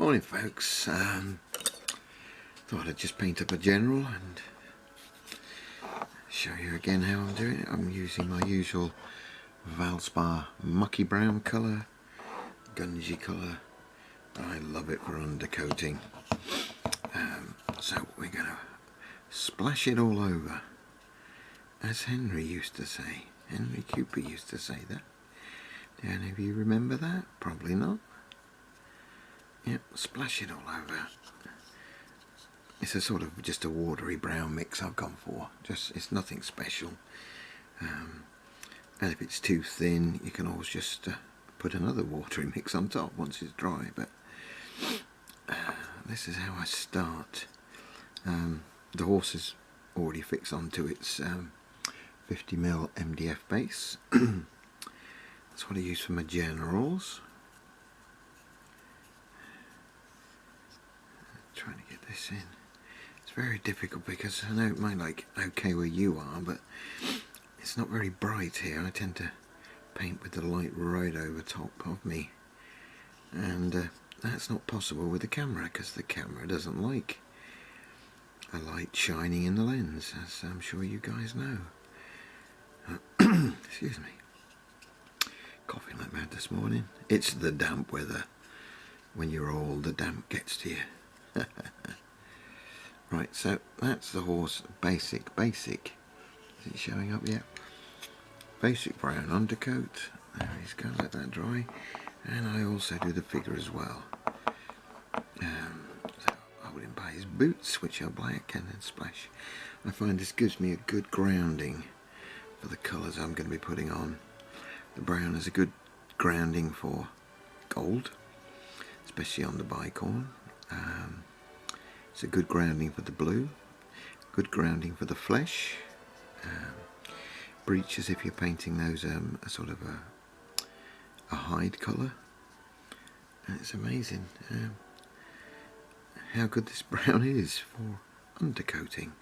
Morning folks, thought I'd just paint up a general and show you again how I'm doing it. I'm using my usual Valspar mucky brown colour, gungy colour. I love it for undercoating. So we're going to splash it all over, as Henry used to say. Henry Cooper used to say that. Do any of you remember that? Probably not. Yep, splash it all over. It's a sort of just a watery brown mix I've gone for. It's nothing special. And if it's too thin, you can always just put another watery mix on top once it's dry. But this is how I start. The horse is already fixed onto its 50mm MDF base. That's what I use for my generals. Trying to get this in. It's very difficult because I know it might like okay where you are, but it's not very bright here. I tend to paint with the light right over top of me, and that's not possible with the camera because the camera doesn't like a light shining in the lens, as I'm sure you guys know. Excuse me. Coughing like mad this morning. It's the damp weather. When you're old, the damp gets to you. Right, so that's the horse basic. Is it showing up yet? Basic brown undercoat. There he's going to let that dry. And I also do the figure as well. So hold him by his boots, which are black, and then splash. I find this gives me a good grounding for the colours I'm going to be putting on. The brown is a good grounding for gold, especially on the bicorn. It's a good grounding for the blue, good grounding for the flesh. Breeches, if you're painting those, a sort of a hide colour. And it's amazing how good this brown is for undercoating.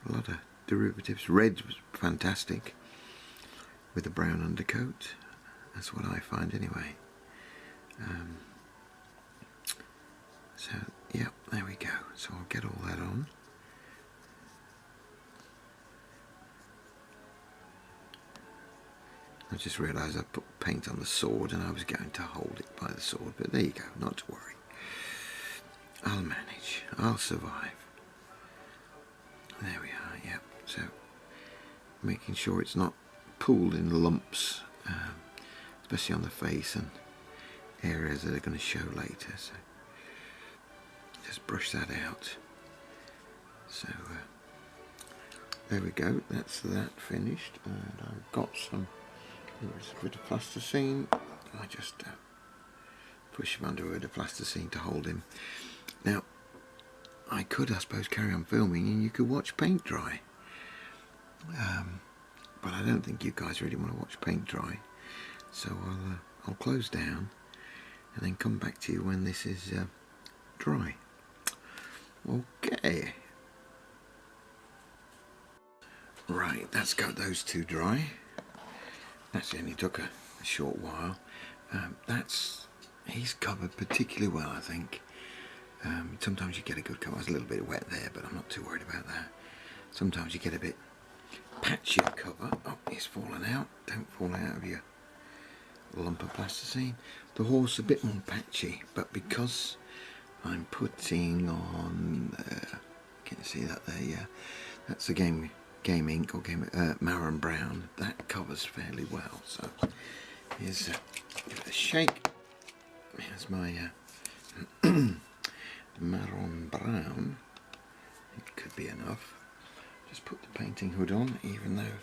A lot of derivatives. Red was fantastic with the brown undercoat. That's what I find anyway. So yeah, there we go. So I'll get all that on. I just realised I put paint on the sword and I was going to hold it by the sword, but there you go, not to worry. I'll manage, I'll survive. There we are, yeah. So making sure it's not pooled in lumps, especially on the face and areas that are going to show later. So just brush that out. So there we go, that's that finished, and I've got some, there's a bit of plasticine. I just push him under a bit of plasticine to hold him. Now I could, I suppose, carry on filming and you could watch paint dry, but I don't think you guys really want to watch paint dry, so I'll close down and then come back to you when this is dry. Okay. Right, that's got those two dry. That's only took a short while. He's covered particularly well, I think. Sometimes you get a good cover. It's a little bit wet there, but I'm not too worried about that. Sometimes you get a bit patchy cover. Oh, he's fallen out. Don't fall out of your lump of plasticine. The horse a bit more patchy, but because I'm putting on, can you see that there? Yeah, that's the game ink or Marron Brown. That covers fairly well. So here's give it a shake. Here's my Marron Brown. It could be enough. Just put the painting hood on, even though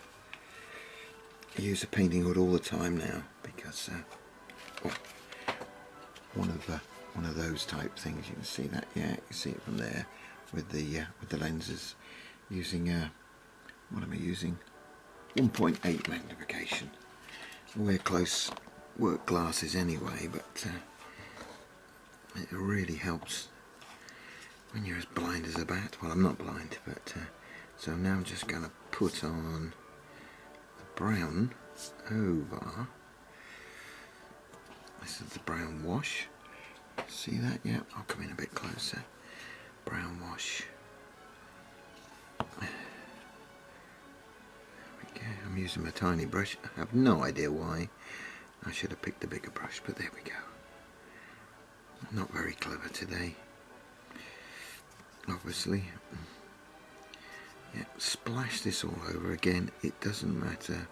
I use a painting hood all the time now because one of those type things. You can see that, yeah, you can see it from there with the lenses using what am I using? 1.8 magnification. I wear close work glasses anyway, but it really helps when you're as blind as a bat. Well, I'm not blind, but so now I'm just going to put on the brown over. This is the brown wash. See that? Yeah, I'll come in a bit closer. Brown wash. There we go. I'm using my tiny brush. I have no idea why. I should have picked a bigger brush, but there we go. Not very clever today, obviously. Yeah, splash this all over again. It doesn't matter.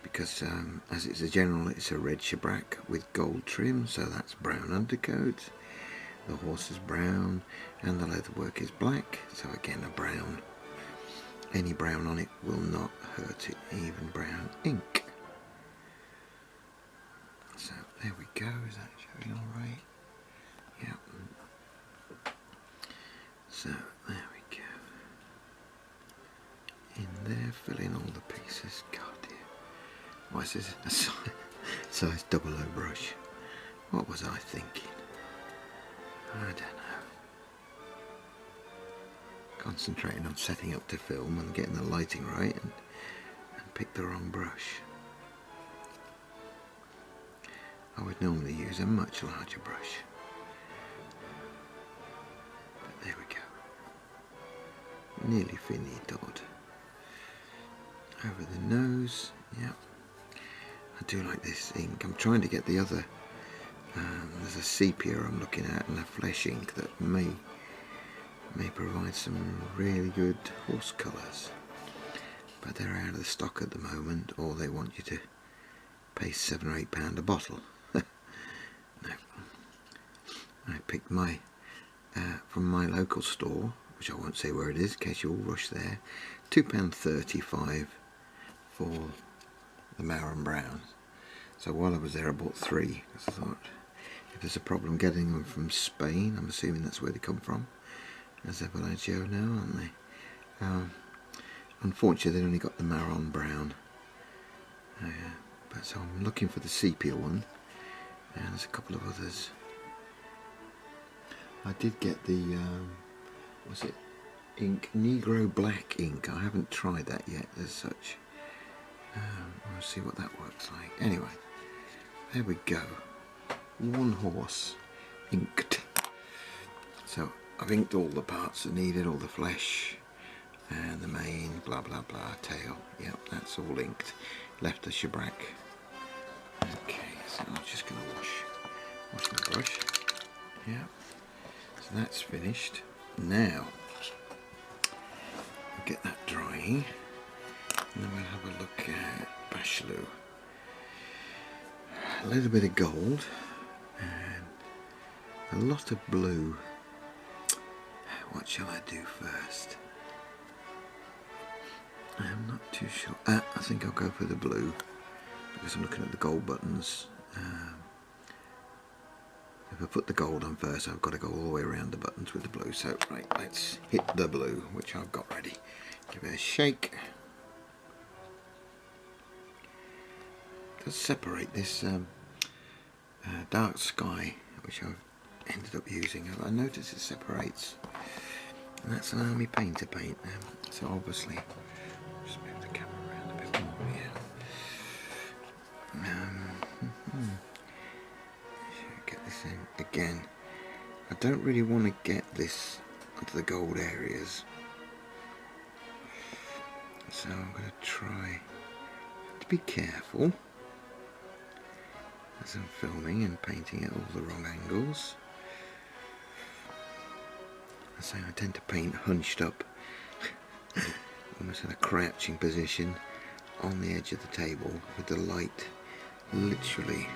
Because as it's a general, it's a red shabrack with gold trim, so that's brown undercoat. The horse is brown and the leatherwork is black, so again a brown. Any brown on it will not hurt it, even brown ink. So there we go. Is that showing all right? Yeah. So there we go. In there, fill in all the pieces. God dear. Why is this a size 00 brush? What was I thinking? I don't know. Concentrating on setting up to film and getting the lighting right, and pick the wrong brush. I would normally use a much larger brush. But there we go. Nearly finitoed. Over the nose, yeah. I do like this ink. I'm trying to get the other, there's a sepia I'm looking at and a flesh ink that may provide some really good horse colours. But they're out of the stock at the moment, or they want you to pay £7 or £8 a bottle. No. I picked my, from my local store, which I won't say where it is in case you all rush there, £2.35 for the Maron Brown. So while I was there I bought 3, because I thought if there's a problem getting them from Spain, I'm assuming that's where they come from, as they're Valeggio now, aren't they? Unfortunately they only got the Maron Brown, but so I'm looking for the sepia one, and there's a couple of others. I did get the, was it ink, Negro Black ink. I haven't tried that yet as such. We'll see what that works like. Anyway, there we go. One horse inked. So I've inked all the parts that needed, all the flesh and the mane, blah blah blah, tail. Yep, that's all inked. Left the shabrack. Okay, so I'm just going to wash my brush. Yeah, so that's finished. Now we'll get that drying, and then we'll have a look at Bachelot. A little bit of gold and a lot of blue. What shall I do first? I'm not too sure. I think I'll go for the blue because I'm looking at the gold buttons. If I put the gold on first, I've got to go all the way around the buttons with the blue. So right, let's hit the blue, which I've got ready. Give it a shake. Let's separate this dark sky, which I've ended up using. I noticed it separates, and that's an army painter paint. So obviously, just move the camera around a bit more. Yeah. Get this in again. I don't really want to get this onto the gold areas, so I'm going to try to be careful as I'm filming and painting at all the wrong angles. I say I tend to paint hunched up, almost in a crouching position on the edge of the table with the light literally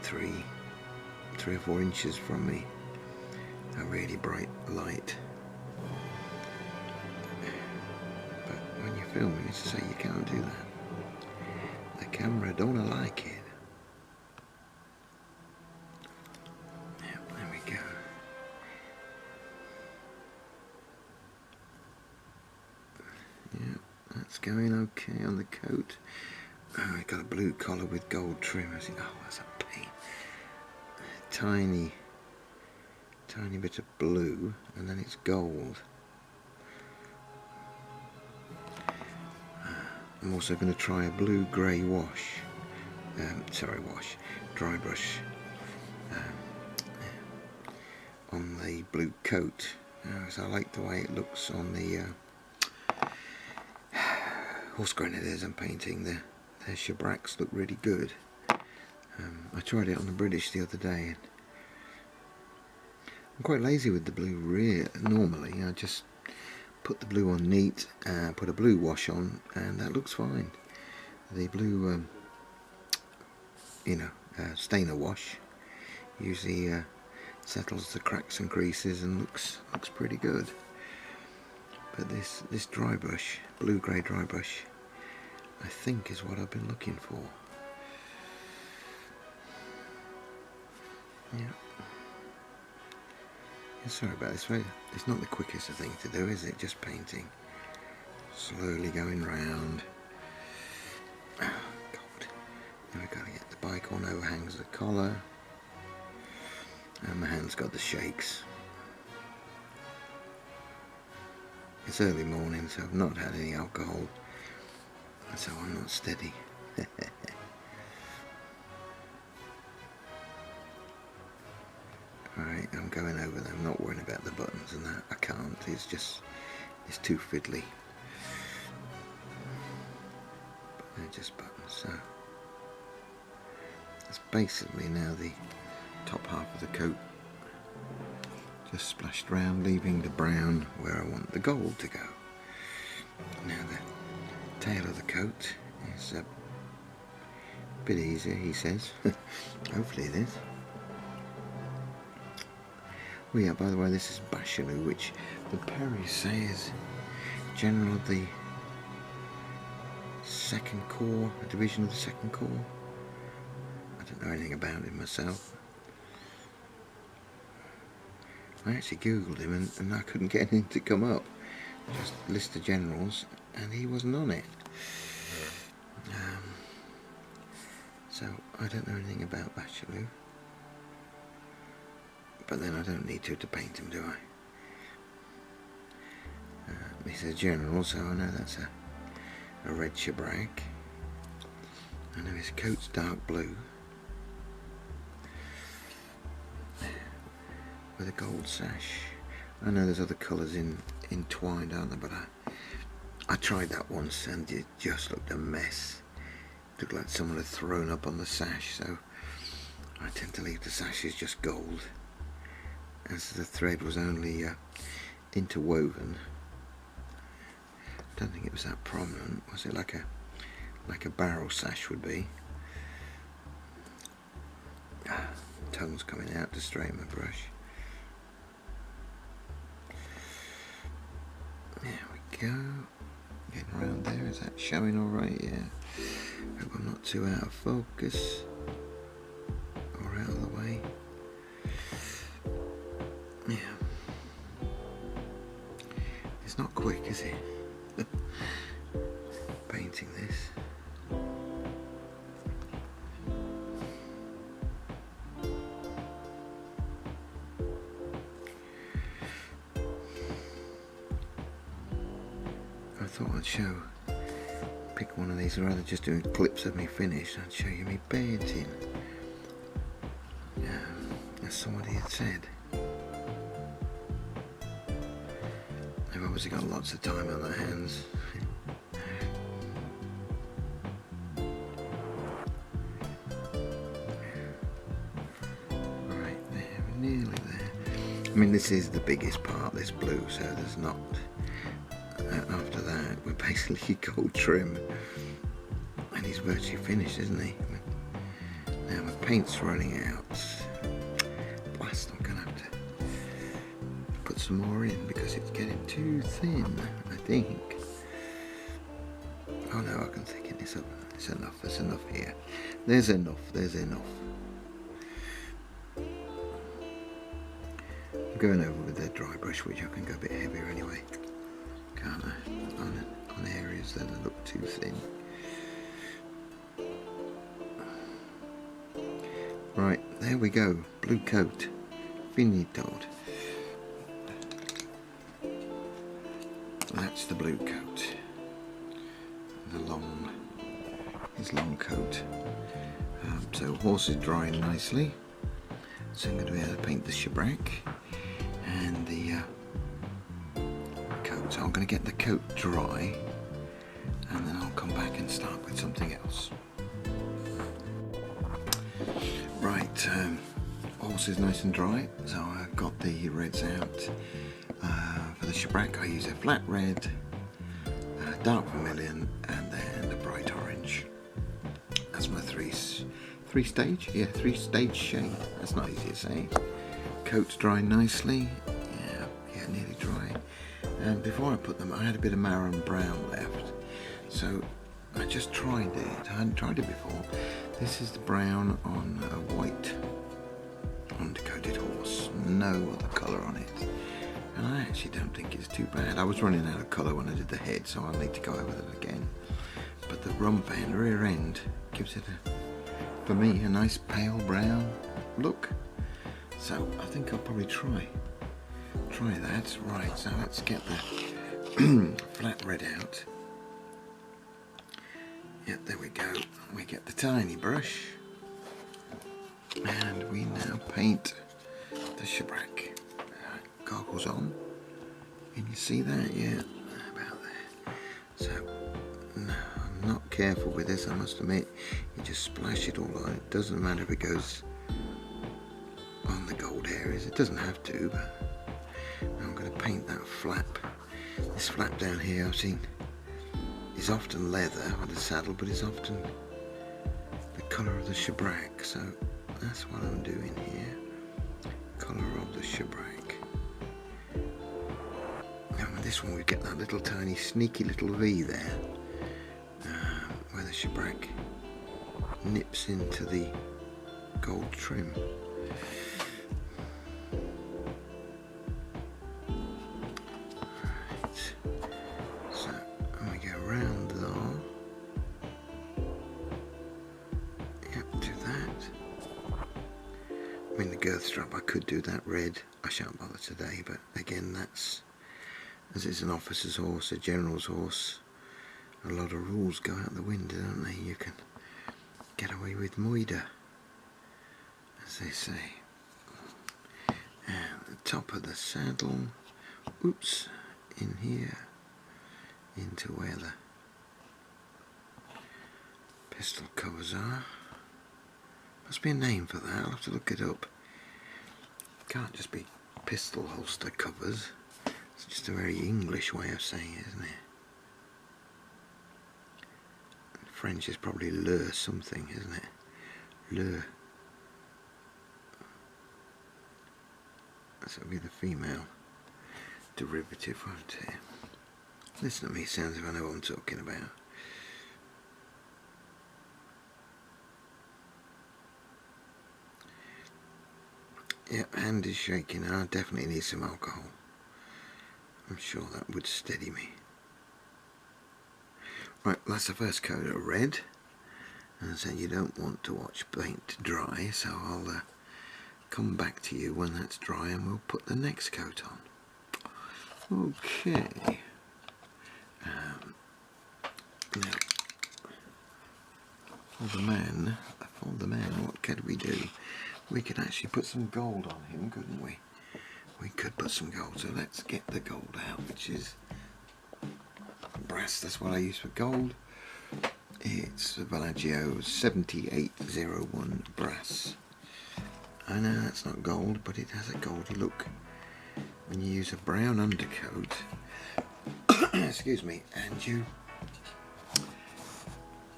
3 or 4 inches from me. A really bright light. But when you're filming, as I say, you can't do that. The camera don't like it. Yep, there we go. Yep, that's going okay on the coat. Oh, I got a blue collar with gold trim. I think, oh, that's a pain. Tiny bit of blue, and then it's gold. I'm also going to try a blue-grey wash dry brush on the blue coat. So I like the way it looks on the horse grenadiers I'm painting. Their shabracks look really good. I tried it on the British the other day. I'm quite lazy with the blue normally. I just put the blue on neat, put a blue wash on, and that looks fine. The blue, stainer wash usually settles the cracks and creases and looks pretty good. But this dry brush, blue grey dry brush, I think is what I've been looking for. Yeah. Sorry about this, it's not the quickest thing to do, is it? Just painting. Slowly going round. Oh, God. Now we've got to get the bicorn overhangs the collar. And my hand's got the shakes. It's early morning, so I've not had any alcohol. So I'm not steady. Alright, I'm going over them, not worrying about the buttons and that. I can't, it's too fiddly. But they're just buttons, so that's basically now the top half of the coat just splashed round, leaving the brown where I want the gold to go. Now the tail of the coat is a bit easier, he says. Hopefully it is. Oh yeah, by the way, this is Bachelou, which the Perrys say is General of the Second Corps, a division of the Second Corps. I don't know anything about him myself. I actually googled him and I couldn't get anything to come up. Just a list of generals, and he wasn't on it. So I don't know anything about Bachelou. But then I don't need to paint him, do I? He's a general, so I know that's a red shabrag. I know his coat's dark blue with a gold sash. I know there's other colours entwined, aren't there? But I tried that once and it just looked a mess. It looked like someone had thrown up on the sash, so I tend to leave the sashes just gold, as the thread was only interwoven. I don't think it was that prominent. Was it like a barrel sash would be? Tongue's coming out to straighten my brush. There we go. Getting around there. Is that showing all right? Yeah. Hope I'm not too out of focus or out of the way. Yeah. It's not quick, is it? Painting this. I thought I'd pick one of these rather than just doing clips of me finished. I'd show you me painting. As somebody had said. They've obviously got lots of time on their hands. Right there, we're nearly there. I mean, this is the biggest part, this blue, so there's not... after that, we're basically gold trim. And he's virtually finished, isn't he? Now my paint's running out. Blast, I'm going to have to put some more in because it's getting too thin, I think. Oh no, I can thicken this up. It's enough, there's enough here. There's enough. I'm going over with the dry brush, which I can go a bit heavier anyway. Can't I? On areas that look too thin. Right, there we go. Blue coat. Finitoed. That's the blue coat. His long coat. So horse is drying nicely, so I'm going to be able to paint the shabrack and the coat. So I'm going to get the coat dry and then I'll come back and start with something else. Right, horse is nice and dry, so I've got the reds out. For the shabrack I use a flat red, dark vermilion and then the bright orange. That's my three stage shade. That's not easy to say. Coat's drying nicely. Yeah, nearly dry. And before I put them, I had a bit of marron brown left, so I just tried it. I hadn't tried it before. This is the brown on a white undercoated horse. No other colour on it. And I actually don't think it's too bad. I was running out of colour when I did the head, so I'll need to go over that again. But the rump and rear end gives it, for me, a nice pale brown look. So I think I'll probably try that. Right, so let's get the flat red out. Yep, there we go. We get the tiny brush and we now paint the shabrack. Goggles on. Can you see that? Yeah, about there. So, no, I'm not careful with this, I must admit. You just splash it all on. It doesn't matter if it goes on the gold areas. It doesn't have to, but I'm going to paint that flap. This flap down here I've seen is often leather on the saddle, but it's often the colour of the shabrack. So that's what I'm doing here. Colour of the shabrack. Now with this one we get that little tiny sneaky little V there, where the shabrack nips into the gold trim. Right. So we go round there. Yep, do that. I mean the girth strap, I could do that red. I shan't bother today, but again that's, as it's an officer's horse, a general's horse, a lot of rules go out the window, don't they? You can get away with murder, as they say. And the top of the saddle, oops, in here, into where the pistol covers are. Must be a name for that, I'll have to look it up. Can't just be pistol holster covers. It's just a very English way of saying it, isn't it? French is probably le something, isn't it? Le. So it'll be the female derivative, won't it? Listen to me, sounds as if I know what I'm talking about. Yeah, hand is shaking. I definitely need some alcohol. I'm sure that would steady me. Right, that's the first coat of red. And I said you don't want to watch paint dry, so I'll come back to you when that's dry and we'll put the next coat on. Okay. Now, for the man, what could we do? We could actually put some gold on him, couldn't we? We could put some gold, so let's get the gold out, which is brass. That's what I use for gold. It's the Villaggio 7801 brass. I know that's not gold, but it has a goldy look when you use a brown undercoat excuse me, and you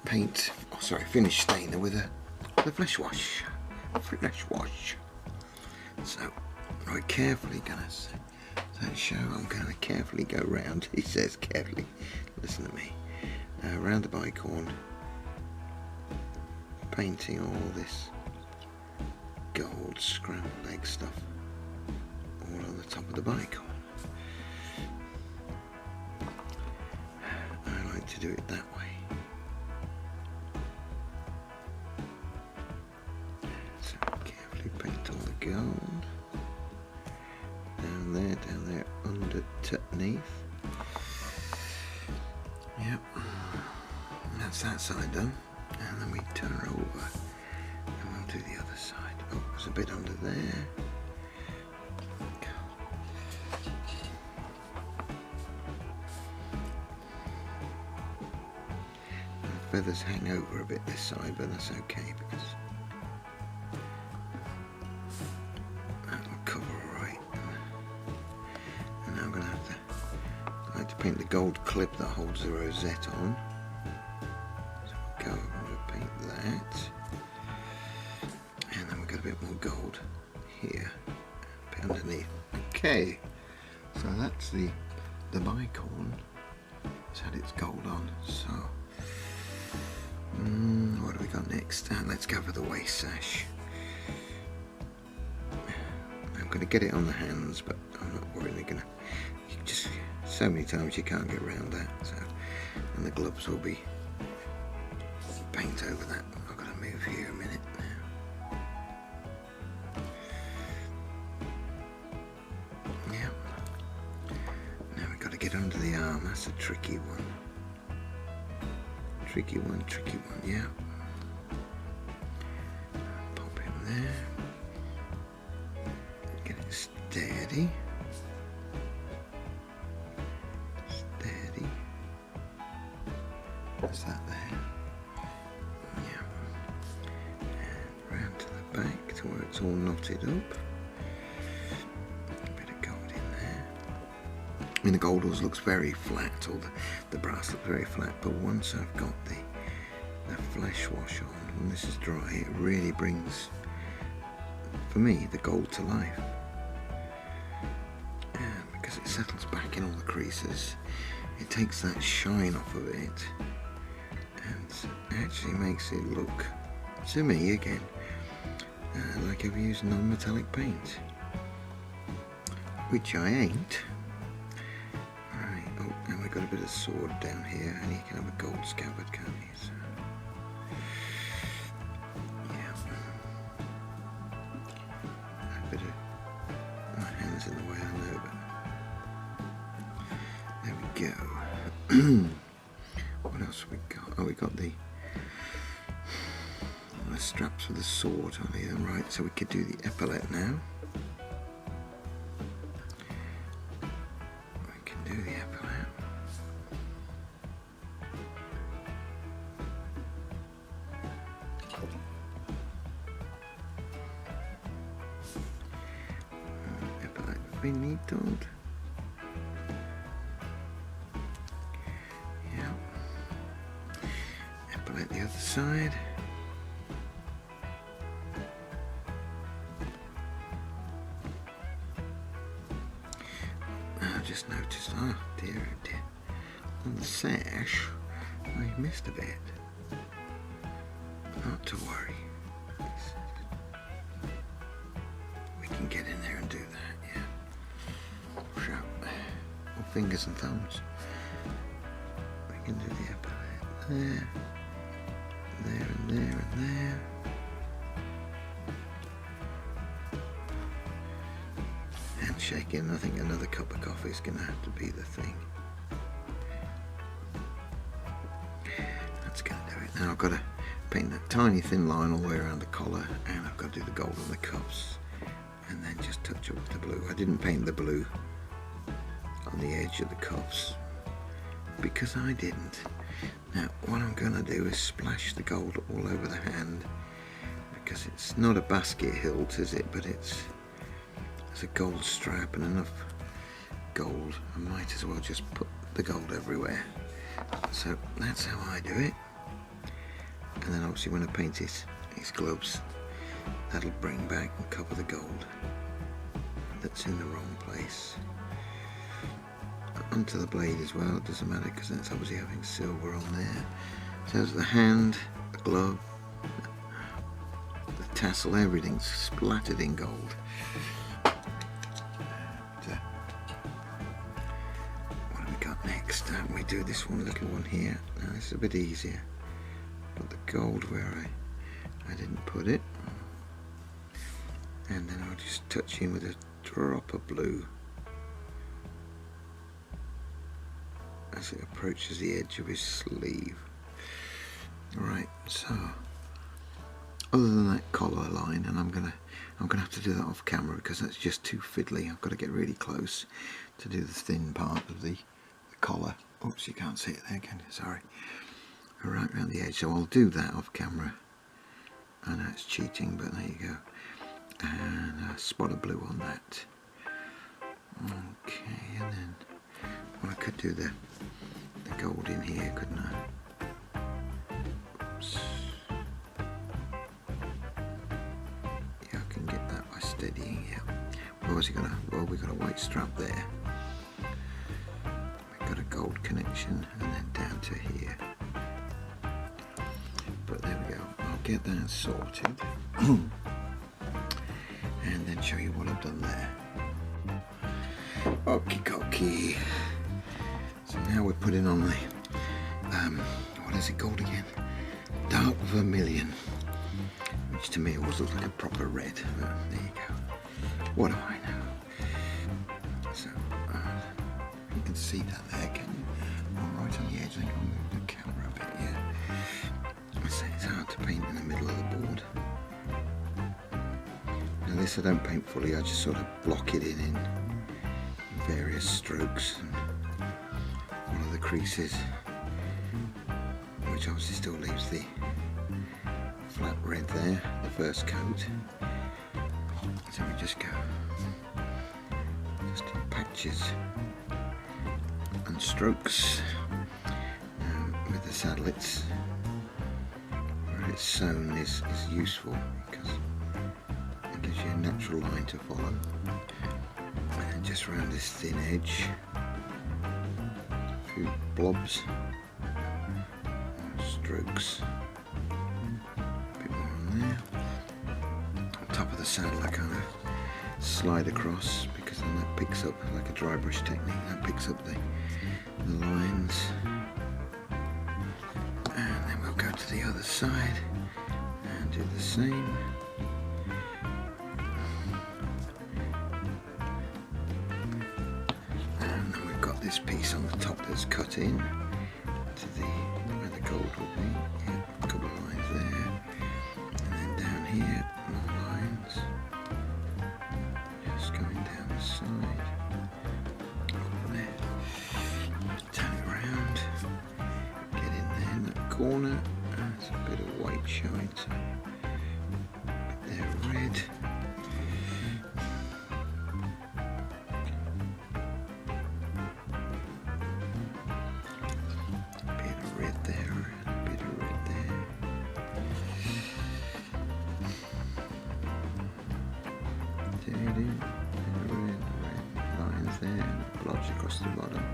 paint, finish stainer with a flesh wash. So we're carefully gonna show. I'm gonna carefully go round. He says carefully. Listen to me. Around the bicorn, painting all this gold scrambled egg stuff all on the top of the bicorn. I like to do it that way. So carefully paint all the gold down there, underneath. Yep, and that's that side done. And then we turn her over do the other side. Oh, there's a bit under there. The feathers hang over a bit this side, but that's okay because that will cover all right. And now I'm going to have to, I like to paint the gold clip that holds the rosette on. So we'll go, I'm going to paint that. And then we've got a bit more gold here, a bit underneath. Okay, so that's the bicorn. It's had its gold on, so what do we got next? Let's go for the waist sash. I'm going to get it on the hands, but I'm not really going to. Just so many times you can't get around that. So, and the gloves will be paint over that. I've got to move here a minute now. Yeah. Now we've got to get under the arm. That's a tricky one. Tricky one, yeah. Pop him there. Get it steady. Steady. What's that there? Yeah. And round to the back to where it's all knotted up. A bit of gold in there. I mean, the gold always looks very flat, or the brass looks very flat, but once I've got the flesh wash on, and this is dry, it really brings, for me, the gold to life. Because it settles back in all the creases, it takes that shine off of it, and actually makes it look, to me again, like I've used non-metallic paint, which I ain't. Oh, and we've got a bit of sword down here, and you can have a gold scabbard, can't you? So, yeah. A bit of my hand's in the way, I know, but there we go. What else have we got? Oh, we got the straps for the sword on here, right? So we could do the epaulette now. Finitoed. Yeah. Epaulette the other side. I just noticed, oh dear, on the sash, I missed a bit. Not to worry. We can get in there and do that, yeah. Fingers and thumbs. We can do the epaulette there, there and there and there. Handshaking, I think another cup of coffee is going to have to be the thing. That's going to do it. Now I've got to paint that tiny thin line all the way around the collar, and I've got to do the gold on the cuffs, and then just touch up the blue. I didn't paint the blue on the edge of the cuffs because I didn't. Now what I'm going to do is splash the gold all over the hand, because it's not a basket hilt, is it, but it's a gold strap and enough gold, I might as well just put the gold everywhere. So that's how I do it. And then obviously when I paint his gloves, that'll bring back and cover the gold that's in the wrong place. Onto the blade as well, it doesn't matter because that's obviously having silver on there. So there's the hand, the glove, the tassel, everything's splattered in gold. What have we got next? We do this one little one here. Now this is a bit easier. Put the gold where I didn't put it. And then I'll just touch in with a drop of blue as it approaches the edge of his sleeve. Right, so other than that collar line, and I'm gonna have to do that off camera because that's just too fiddly. I've got to get really close to do the thin part of the collar. Oops, you can't see it there, can you? Sorry. Right around the edge, so I'll do that off camera. I know it's cheating, but there you go. And a spot of blue on that. Okay, and then I could do the gold in here, couldn't I? Oops. Yeah, I can get that by steadying. Yeah. Well, we've got a white strap there. We've got a gold connection, and then down to here. But there we go. I'll get that sorted, and then show you what I've done there. Okie dokie. So now we're putting on the what is it called again? Dark vermilion, which to me always looks like a proper red. But there you go. What do I know? So you can see that there, can you? Oh, right on the edge. I think I'll move the camera a bit. Yeah. So it's hard to paint in the middle of the board. Now this I don't paint fully. I just sort of block it in various strokes and follow the creases, which obviously still leaves the flat red there, the first coat. So we just go just in patches and strokes with the saddlets. Where it's sewn is useful because it gives you a natural line to follow. And just around this thin edge, a few blobs, strokes, a bit more on there. On top of the saddle I kind of slide across because then that picks up, like a dry brush technique, that picks up the lines. And then we'll go to the other side and do the same. This piece on the top that's cut in to where the gold will be. Yeah, a couple of lines there, and then down here more lines, just going down the side, over there, turn it around, get in there in that corner. There's a bit of white showing, so they're red. Across the bottom.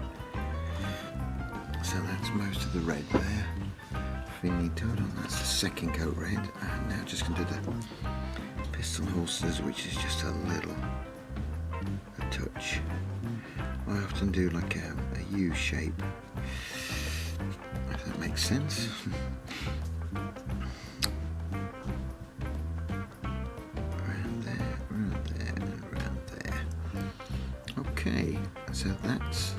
So that's most of the red there. Finito, that's the second coat red. And now just going to do the piston holsters, which is just a touch. I often do like a U shape, if that makes sense. Okay, so that's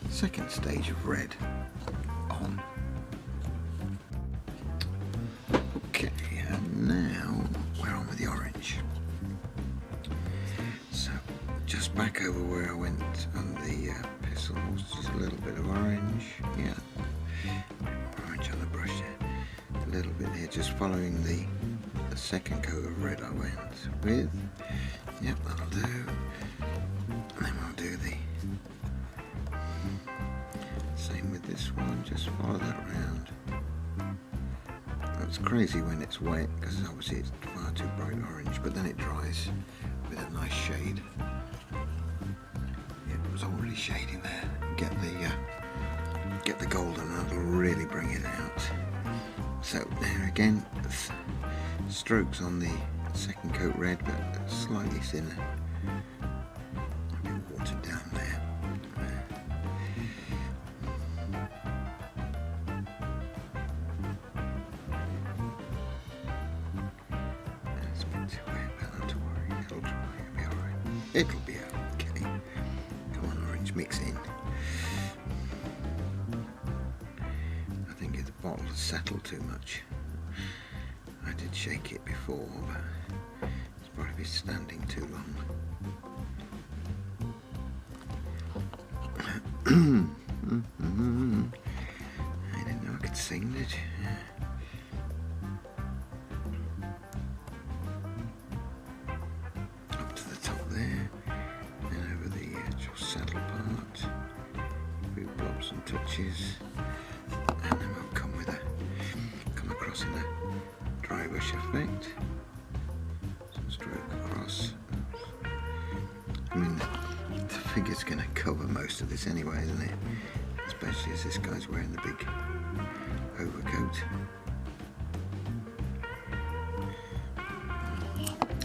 the second stage of red on. Okay, and now we're on with the orange. So just back over where I went on the pistol, just a little bit of orange. Yeah, orange on the brush there. A little bit here, just following the second coat of red I went with. Yep, that'll do. And then we'll do the same with this one, just follow that around. That's crazy when it's wet because obviously it's far too bright orange, but then it dries with a nice shade. It was already shading there. Get the golden, and that'll really bring it out. So there again, strokes on the second coat red, but slightly thinner. Watered down there. That's a bit too wet, but not to worry. It'll dry. It'll be alright. It'll be okay. Come on, orange, mix in. I think the bottle has settled too much. I did shake it before, but it's probably standing too long. I didn't know I could sing it. Up to the top there, and over the actual saddle part. A few blobs and touches, and then we'll come across in a dry brush effect. Some stroke across. I mean, the figure's going to cover most of this anyway, isn't it? Especially as this guy's wearing the big overcoat.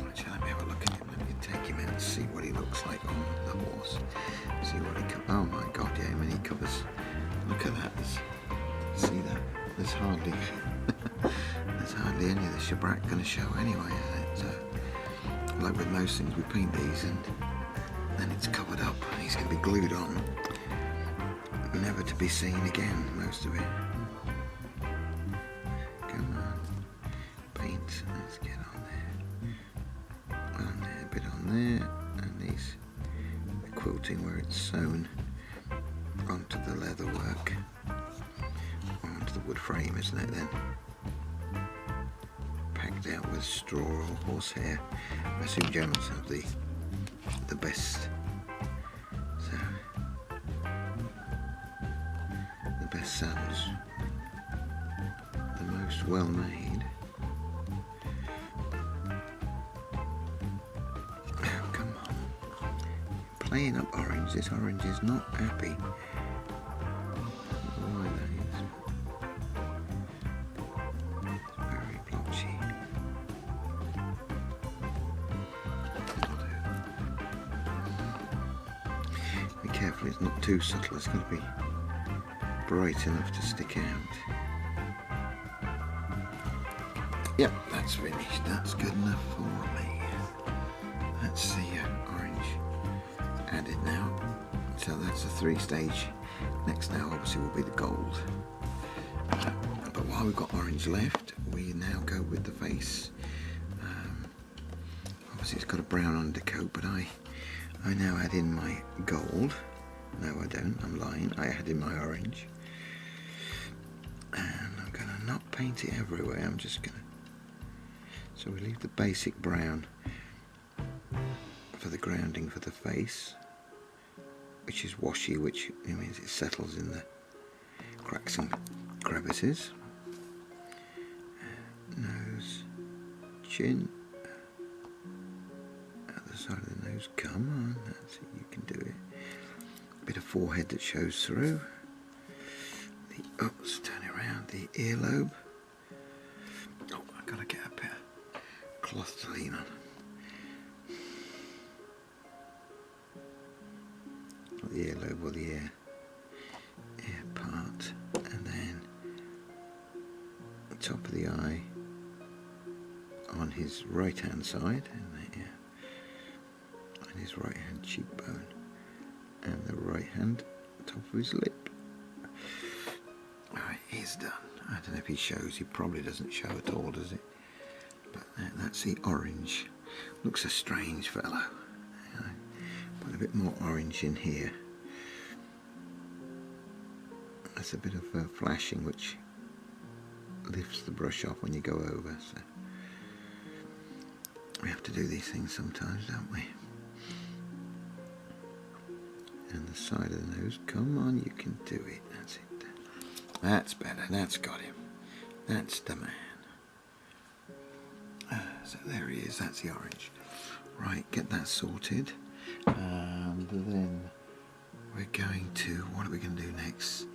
Actually, let me have a look at him. Let me take him out and see what he looks like on the horse. See what he covers. Oh my God, yeah, when he covers. Look at that. See that? There's hardly any of the shabrack going to show anyway, is it? Like with most things, we paint these and then it's covered up. He's going to be glued on, never to be seen again, most of it. Come on, paint. Let's get on there. On there, a bit on there, and these the quilting where it's sewn onto the leather work, or onto the wood frame, isn't it? Then packed out with straw or horsehair. I assume generals have the best. So the best saddles, the most well made. Oh, come on. Playing up orange. This orange is not happy. Why that is. It's very blotchy. Be careful, it's not too subtle. It's got to be bright enough to stick out. Yep, that's finished. That's good enough for me. That's the orange added now. So that's the 3-stage. Next now obviously will be the gold. But while we've got orange left, we now go with the face. Obviously it's got a brown undercoat, but I now add in my gold. No, I don't. I'm lying. I add in my orange. And I'm going to not paint it everywhere. I'm just going to... So we leave the basic brown for the grounding for the face, which is washy, which means it settles in the cracks and crevices. Nose, chin, other side of the nose. Come on, that's it. You can do it. Bit of forehead that shows through. Let's turn it around. The earlobe. Oh, I've got to get a bit of cloth to lean on. Not the earlobe or the ear part, and then the top of the eye on his right hand side, and his right hand cheekbone, and the right hand top of his lip. Alright, he's done. I don't know if he shows. He probably doesn't show at all, does it? But that's the orange. Looks a strange fellow. Put a bit more orange in here. That's a bit of flashing which lifts the brush off when you go over. So we have to do these things sometimes, don't we? And the side of the nose. Come on, you can do it. That's it. That's better. That's got him. That's the man. So there he is. That's the orange. Right, get that sorted. And then we're going to... What are we going to do next?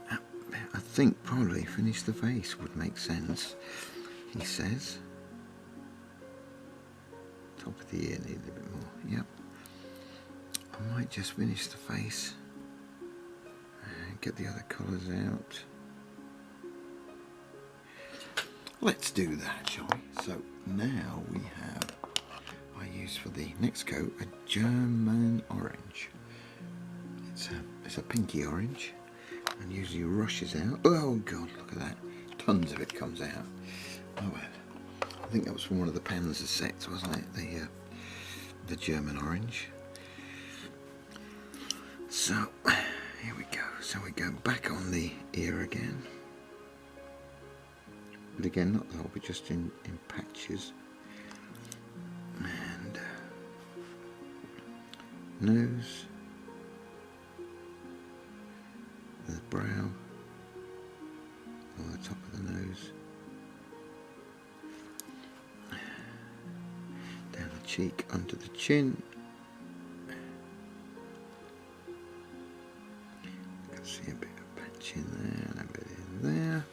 I think probably finish the face would make sense. He says. Top of the ear needs a bit more. Yep. I might just finish the face and get the other colours out. Let's do that, shall we? So now we have, I use for the next coat, a German orange. It's a pinky orange and usually rushes out. Oh God, look at that. Tons of it comes out. Oh well. think that was from one of the Panzer sets, wasn't it? The German orange. So here we go. So we go back on the ear again. But again, not the whole, but just in patches. And nose, the brow, or the top of the nose, down the cheek, under the chin. You can see a bit of patch in there and a bit in there.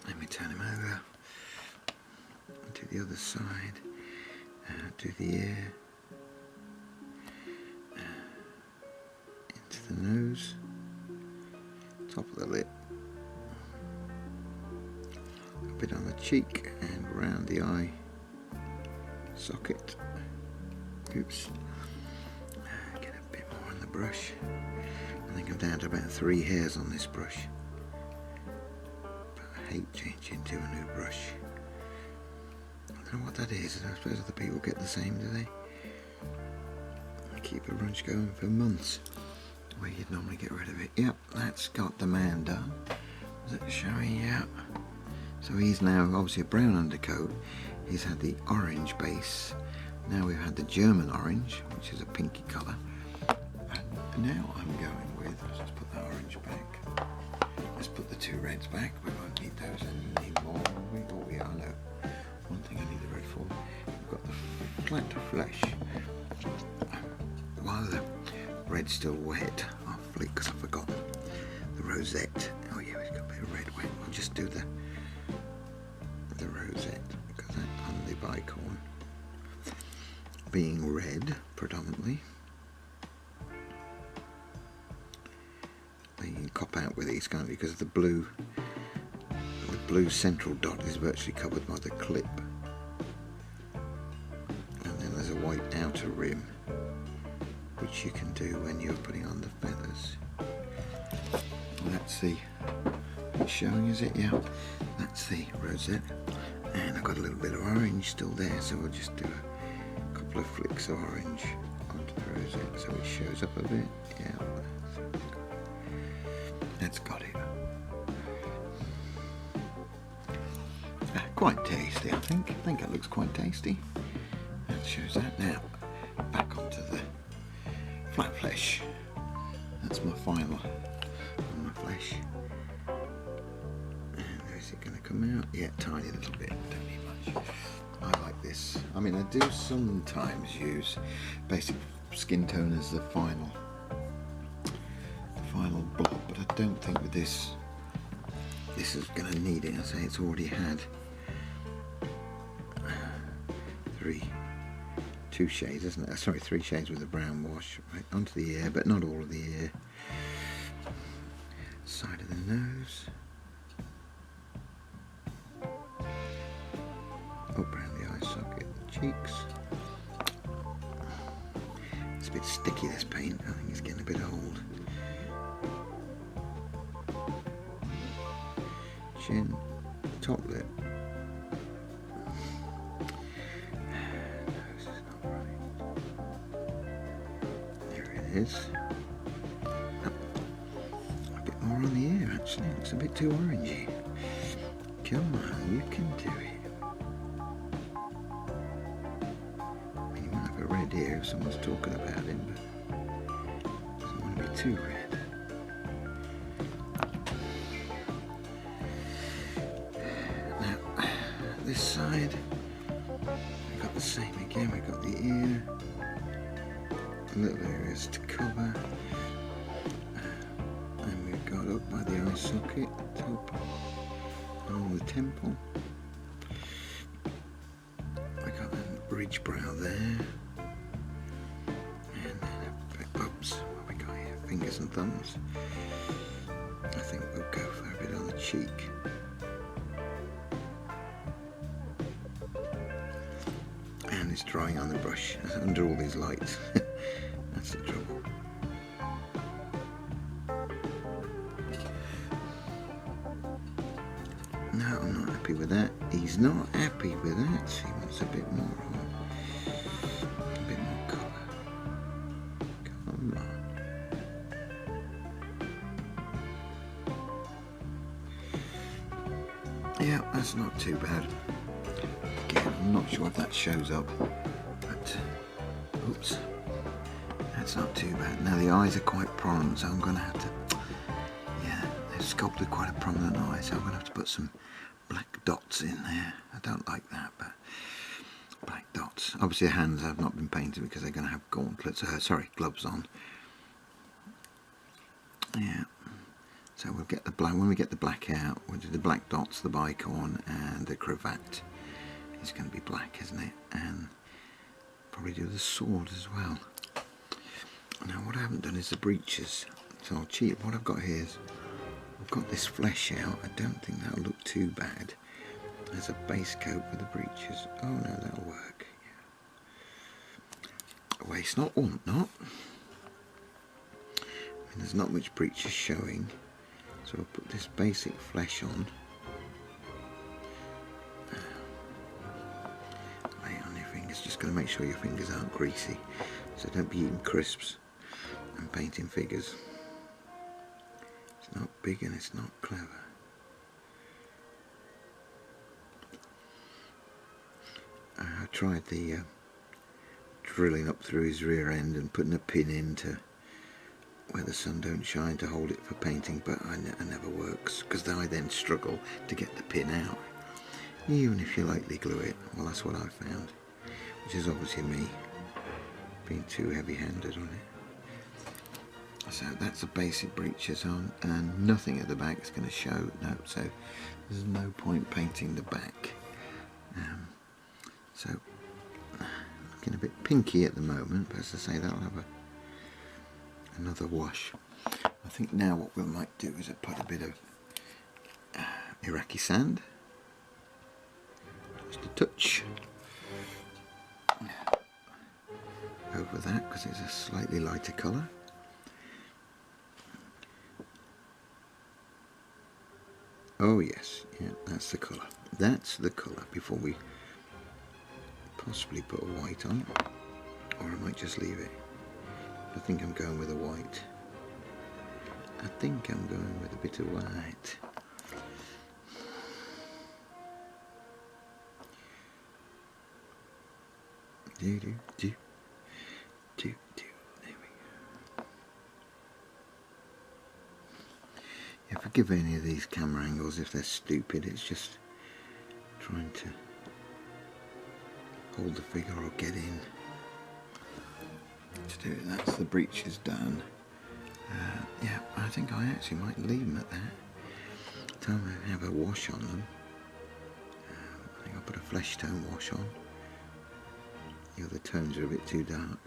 Let me turn him over. Do the other side. Do the ear. Into the nose. Top of the lip. A bit on the cheek and around the eye socket. Oops. Get a bit more on the brush. I think I'm down to about 3 hairs on this brush. I hate changing to a new brush. I don't know what that is. I suppose other people get the same, do they? I keep a brush going for months, where you'd normally get rid of it. Yep, that's got the man done. Is it showing? Yeah. So he's now obviously a brown undercoat. He's had the orange base. Now we've had the German orange, which is a pinky colour. And now I'm going with, let's just put that orange back. Let's put the 2 reds back. We won't need those anymore. Oh yeah, I know. One thing I need the red for. We've got the flat flesh. While the red's still wet, I'll flick because I've forgotten the rosette. Oh yeah, we've got a bit of red wet. We'll just do the rosette because that on the bicorn being red predominantly. You can cop out with these, can't you? Because the blue central dot is virtually covered by the clip, and then there's a white outer rim which you can do when you're putting on the feathers. Let's see, it's showing, is it? Yeah, that's the rosette, and I've got a little bit of orange still there, so we'll just do a couple of flicks of orange onto the rosette so it shows up a bit. Yeah, that's got it. Quite tasty, I think. I think it looks quite tasty. That shows that. Now, back onto the flat flesh. That's my final on my flesh. And is it going to come out? Yeah, tiny little bit. Don't need much. I like this. I mean, I do sometimes use basic skin tone as the final blob, but I don't think with this is going to need it. I say it's already had 2 shades, isn't it? Sorry, 3 shades with a brown wash. Right onto the ear, but not all of the ear. Side of the nose. Up around the eye socket, the cheeks. It's a bit sticky, this paint. I think it's getting a bit old. Chin, top lip. Nose is not right. There it is. A bit more on the ear actually. Looks a bit too orangey. Come on, you can do it. I mean, you might have a red ear if someone's talking about him, but doesn't want to be too red. This side, we've got the same again. We've got the ear, little areas to cover, and we've got up by the eye socket, top, along the temple. I got a bridge brow there, and then a bit, oops, what we got here? Fingers and thumbs. I think we'll go for a bit on the cheek. And it's drying on the brush under all these lights. That's the trouble. No, I'm not happy with that. He's not happy with that. He wants a bit more on. A bit more colour. Come on. Yeah, that's not too bad. Again, I'm not sure if that shows up, but oops, that's not too bad. Now the eyes are quite prominent, so I'm going to have to, yeah, they've sculpted quite a prominent eye, so I'm going to have to put some black dots in there. I don't like that, but black dots. Obviously the hands have not been painted because they're going to have gauntlets, gloves on. Yeah. So we'll get the black, when we get the black out, we'll do the black dots, the bicorn, and the cravat. It's going to be black, isn't it? And probably do the sword as well. Now what I haven't done is the breeches, so I'll cheat. What I've got here is, I've got this flesh out. I don't think that'll look too bad as a base coat for the breeches. Oh no, that'll work. Yeah. Waist knot, want not. And there's not much breeches showing. So I'll put this basic flesh on. Lay it on your fingers. Just got to make sure your fingers aren't greasy. So don't be eating crisps and painting figures. It's not big and it's not clever. I tried the drilling up through his rear end and putting a pin into where the sun don't shine to hold it for painting, but it never works, because I then struggle to get the pin out, even if you lightly glue it. Well, that's what I found, which is obviously me being too heavy-handed on it. So that's the basic breeches on, and nothing at the back is going to show. No, so there's no point painting the back. So looking a bit pinky at the moment, but as I say, that'll have another wash. I think now what we might do is put a bit of Iraqi sand, just a touch over that because it's a slightly lighter colour. Oh yes, yeah, that's the colour. That's the colour before we possibly put a white on, or I might just leave it. I think I'm going with a white. I think I'm going with a bit of white. Do. There we go. Yeah, forgive any of these camera angles if they're stupid. It's just trying to hold the figure or get in. To do it. That's the breeches done. Yeah, I think I actually might leave them at that. Time to have a wash on them. I think I'll put a flesh tone wash on. The other tones are a bit too dark.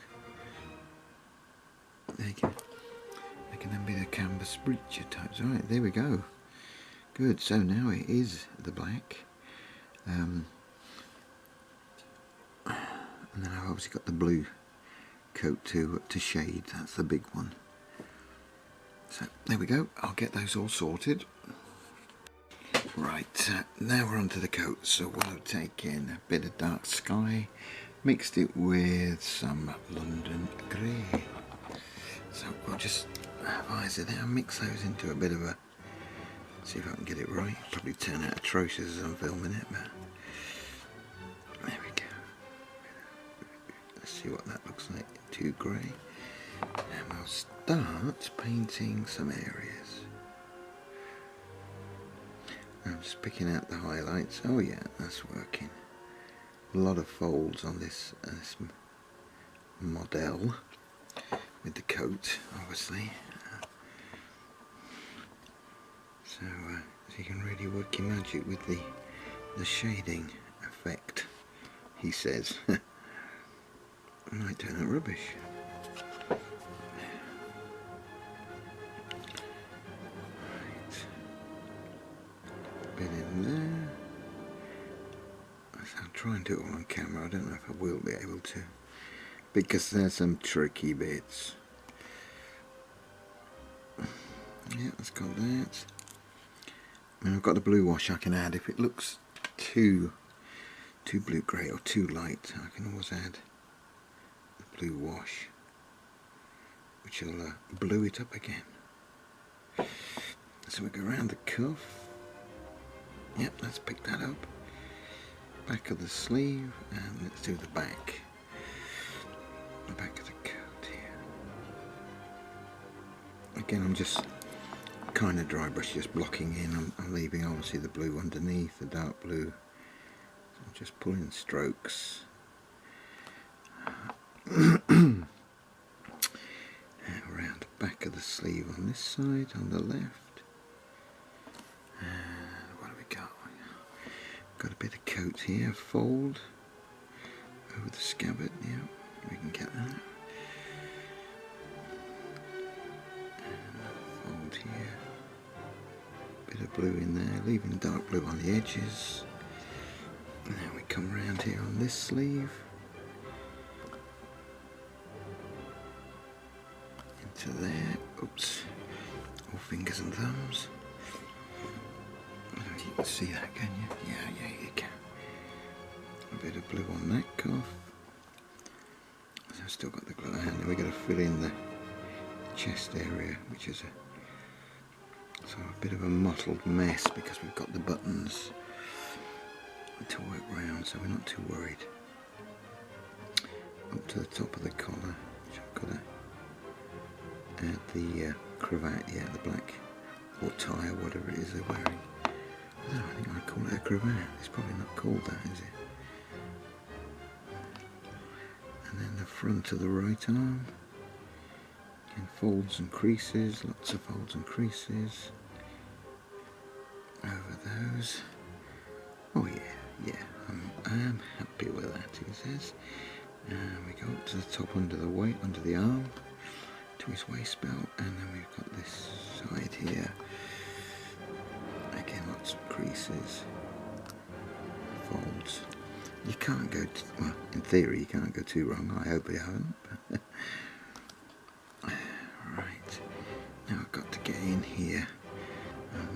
They can then be the canvas breecher types. Alright, there we go. Good, so now it is the black. And then I've obviously got the blue coat to shade. That's the big one. So there we go. I'll get those all sorted. Right, now we're onto the coat. So we'll have taken a bit of dark sky, mixed it with some London grey. So we'll just have eyes in there and mix those into a bit of a, see if I can get it right. Probably turn out atrocious as I'm filming it, but there we go. Let's see what that looks like. Too grey. And we'll start painting some areas. I'm just picking out the highlights. Oh yeah, that's working. A lot of folds on this model with the coat, obviously. So you can really work your magic with the shading effect, he says. Might turn out rubbish. Right. Bit in there. I'll try and do it all on camera. I don't know if I will be able to, because there's some tricky bits. Yeah, that's got that. And I've got the blue wash I can add if it looks too blue grey or too light, I can always add the blue wash, which will blue it up again. So we go around the cuff. Yep, let's pick that up. Back of the sleeve, and let's do the back. The back of the coat here. Again, I'm just kind of dry brush, just blocking in. I'm leaving obviously the blue underneath, the dark blue. So I'm just pulling strokes. And around the back of the sleeve on this side, on the left. And what have we got? Got a bit of coat here, fold over the scabbard. Yeah, we can get that. Fold here. Bit of blue in there, leaving dark blue on the edges. And then we come around here on this sleeve. Into there. Oops. All fingers and thumbs. I don't know if you can see that, can you? Yeah, you can. A bit of blue on that cuff. So I've still got the glove hand. Now we've got to fill in the chest area, which is a bit of a mottled mess because we've got the buttons to work round, so we're not too worried. Up to the top of the collar, which I've got to add the cravat, yeah, the black or tie or whatever it is they're wearing. I don't know, I think I call it a cravat. It's probably not called that, is it? And then the front of the right arm. And folds and creases, lots of folds and creases. Over those. Oh yeah, I'm happy with that, he says. And we go up to the top under the weight, under the arm, to his waist belt, and then we've got this side here. Again, lots of creases, folds. You can't go, well, in theory, you can't go too wrong. I hope you haven't. But right, now I've got to get in here.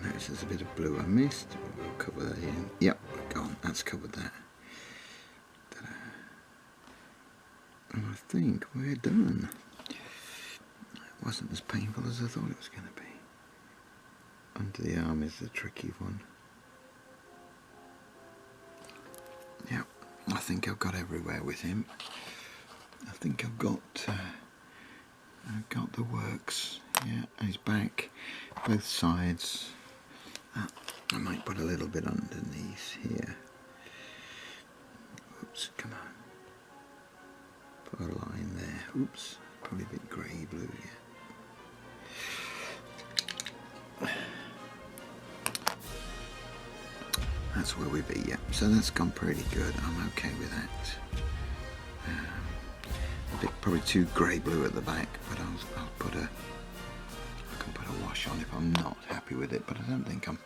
Notice there's a bit of blue I missed. We'll cover that in. Yep, gone. That's covered that. And I think we're done. It wasn't as painful as I thought it was going to be. Under the arm is the tricky one. Yep, I think I've got everywhere with him. I think I've got the works. Yeah, and his back, both sides. I might put a little bit underneath here. Oops, come on. Put a line there. Oops, probably a bit grey blue, yeah. That's where we be, yeah. So that's gone pretty good. I'm okay with that. A bit probably too grey blue at the back, but I can put a wash on if I'm not happy with it, but I don't think I'm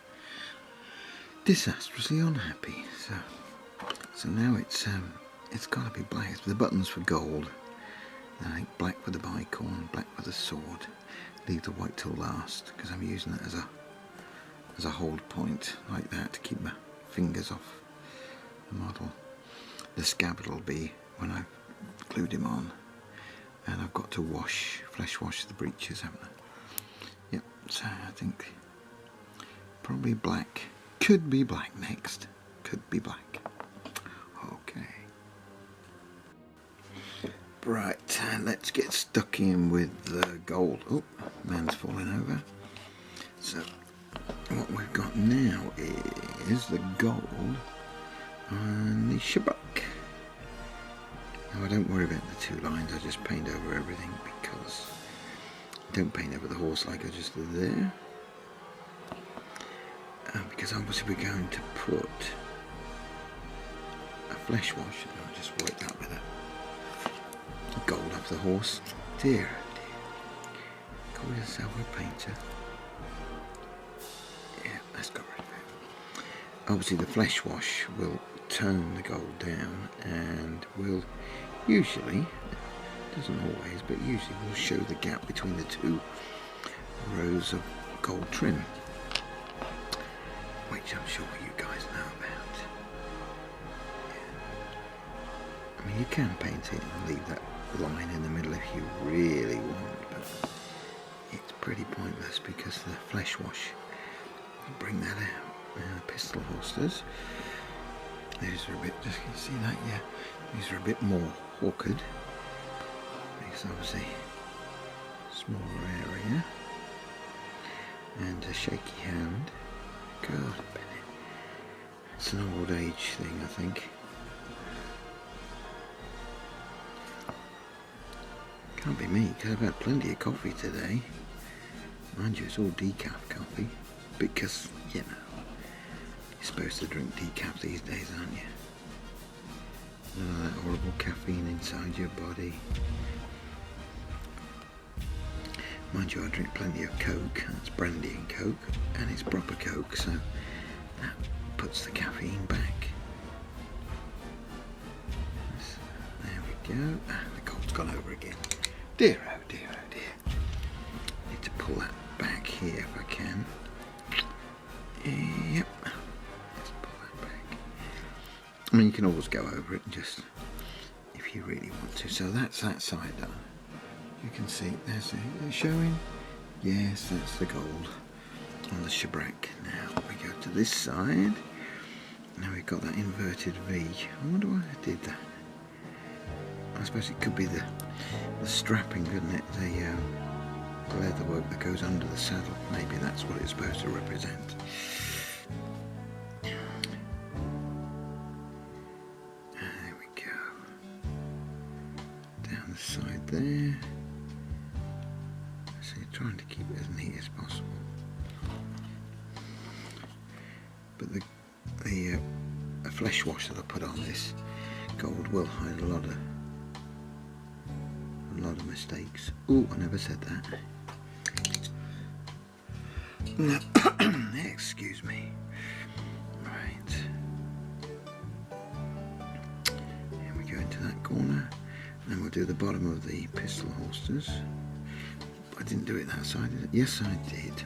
disastrously unhappy. So now it's got to be black. The buttons for gold. I think black for the bicorn, black for the sword. Leave the white till last because I'm using it as a hold point like that to keep my fingers off the model. The scabbard will be when I've glued him on, and I've got to flesh wash the breeches, haven't I? Yep, so I think probably black. Could be black next. Could be black. Okay. Right, let's get stuck in with the gold. Oh, man's falling over. So what we've got now is the gold on the shabak. Now I don't worry about the two lines, I just paint over everything because I don't paint over the horse like I just did there. Because obviously we're going to put a flesh wash, and I'll just wipe that with a gold off the horse. Dear, call yourself a painter. Yeah, let's go right there. Obviously the flesh wash will tone the gold down and will usually, doesn't always, but usually will show the gap between the two rows of gold trim, which I'm sure you guys know about. You can paint it and leave that line in the middle if you really want, but it's pretty pointless because the flesh wash will bring that out. Now the pistol holsters, these are a bit, just can you see that? Yeah, these are a bit more awkward because obviously smaller area and a shaky hand. God, Bennett, it's an old age thing, I think. Can't be me, because I've had plenty of coffee today. Mind you, it's all decaf coffee, because, you know, you're supposed to drink decaf these days, aren't you? None of that horrible caffeine inside your body. Mind you, I drink plenty of Coke, that's brandy and Coke, and it's proper Coke, so that puts the caffeine back. There we go. Ah, the cold's gone over again. Dear, oh dear, oh dear. Need to pull that back here if I can. Yep. Let's pull that back. I mean, you can always go over it and just, if you really want to. So that's that side done. You can see, there's it showing. Yes, that's the gold on the shabrack. Now we go to this side. Now we've got that inverted V. I wonder why I did that. I suppose it could be the strapping, couldn't it? The leather work that goes under the saddle. Maybe that's what it's supposed to represent. There we go. Down the side there. So you're trying to keep it as neat as possible. But the flesh wash that I put on this gold will hide a lot of mistakes. Oh, I never said that. Excuse me. Right. Here we go into that corner. And then we'll do the bottom of the pistol holsters. I didn't do it that side, did it? Yes, I did.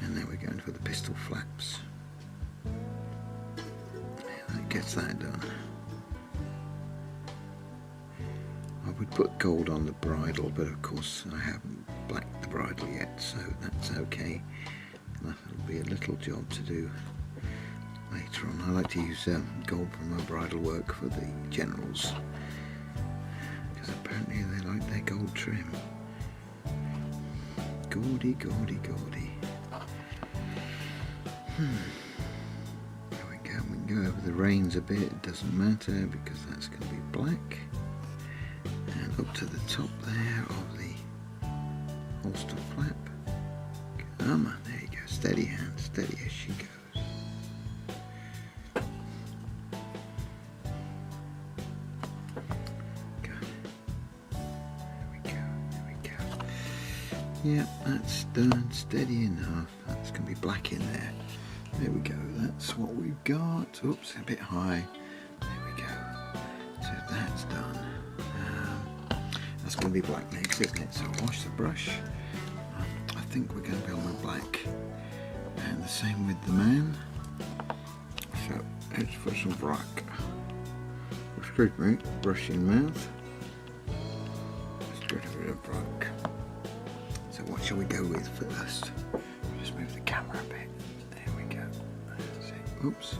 And then we're going for the pistol flaps. Yeah, that gets that done. I would put gold on the bridle, but of course I haven't blacked the bridle yet, so that's okay. That'll be a little job to do later on. I like to use gold for my bridle work for the generals, because apparently they like their gold trim. Gaudy, gaudy, gaudy. There we go. We can go over the reins a bit. It doesn't matter because that's going to be black. And up to the top there of the holster flap. Come on, there you go. Steady hand, steady as she goes. Good. There we go. There we go. Yeah, that's done. Steady enough. That's going to be black in there. There we go. That's what we've got. Oops, a bit high. There we go. So that's done. That's going to be black next, isn't it? So wash the brush. I think we're going to be on the black. And the same with the man. So let's put some black. Excuse me, brush in mouth. Let's get a bit of black. So what shall we go with first? Just move the camera a bit. There we go. Oops.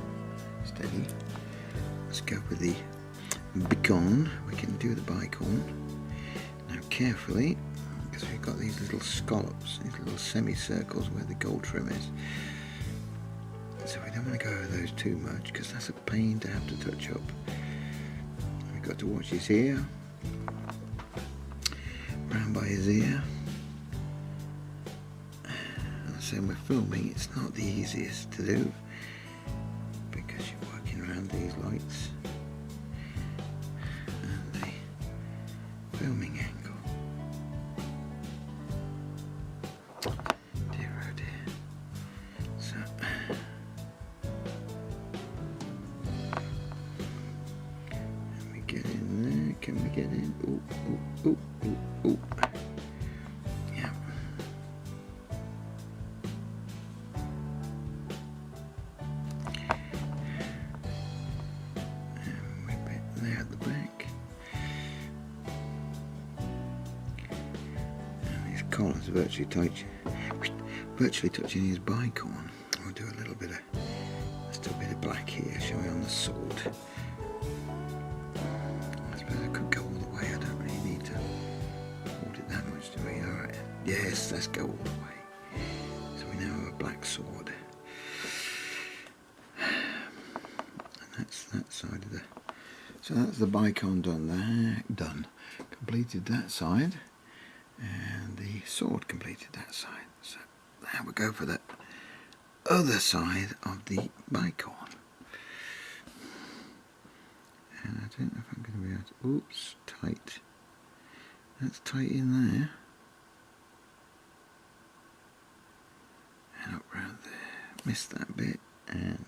Steady. Let's go with the bicorn. We can do the bicorn. Now carefully, because we've got these little scallops, these little semicircles where the gold trim is. So we don't want to go over those too much because that's a pain to have to touch up. We've got to watch his ear. Round by his ear. And so when we're filming, it's not the easiest to do because you're working around these lights and the filming angle. Dear oh dear. So can we get in there? Can we get in? Ooh, ooh, ooh, ooh, ooh. Yeah. And whip it there at the back. collar's virtually touching his bicorn. We'll do a little bit of, let's do a bit of black here, shall we, on the sword. I suppose I could go all the way. I don't really need to hold it that much, do we? All right. Yes, let's go all the way. So we now have a black sword. And that's that side of the. So that's the bicorn done there. Done. Completed that side. And the sword completed that side. So now we go for the other side of the bicorn. And I don't know if I'm going to be able to. Oops, tight. That's tight in there. And up round there. Missed that bit. And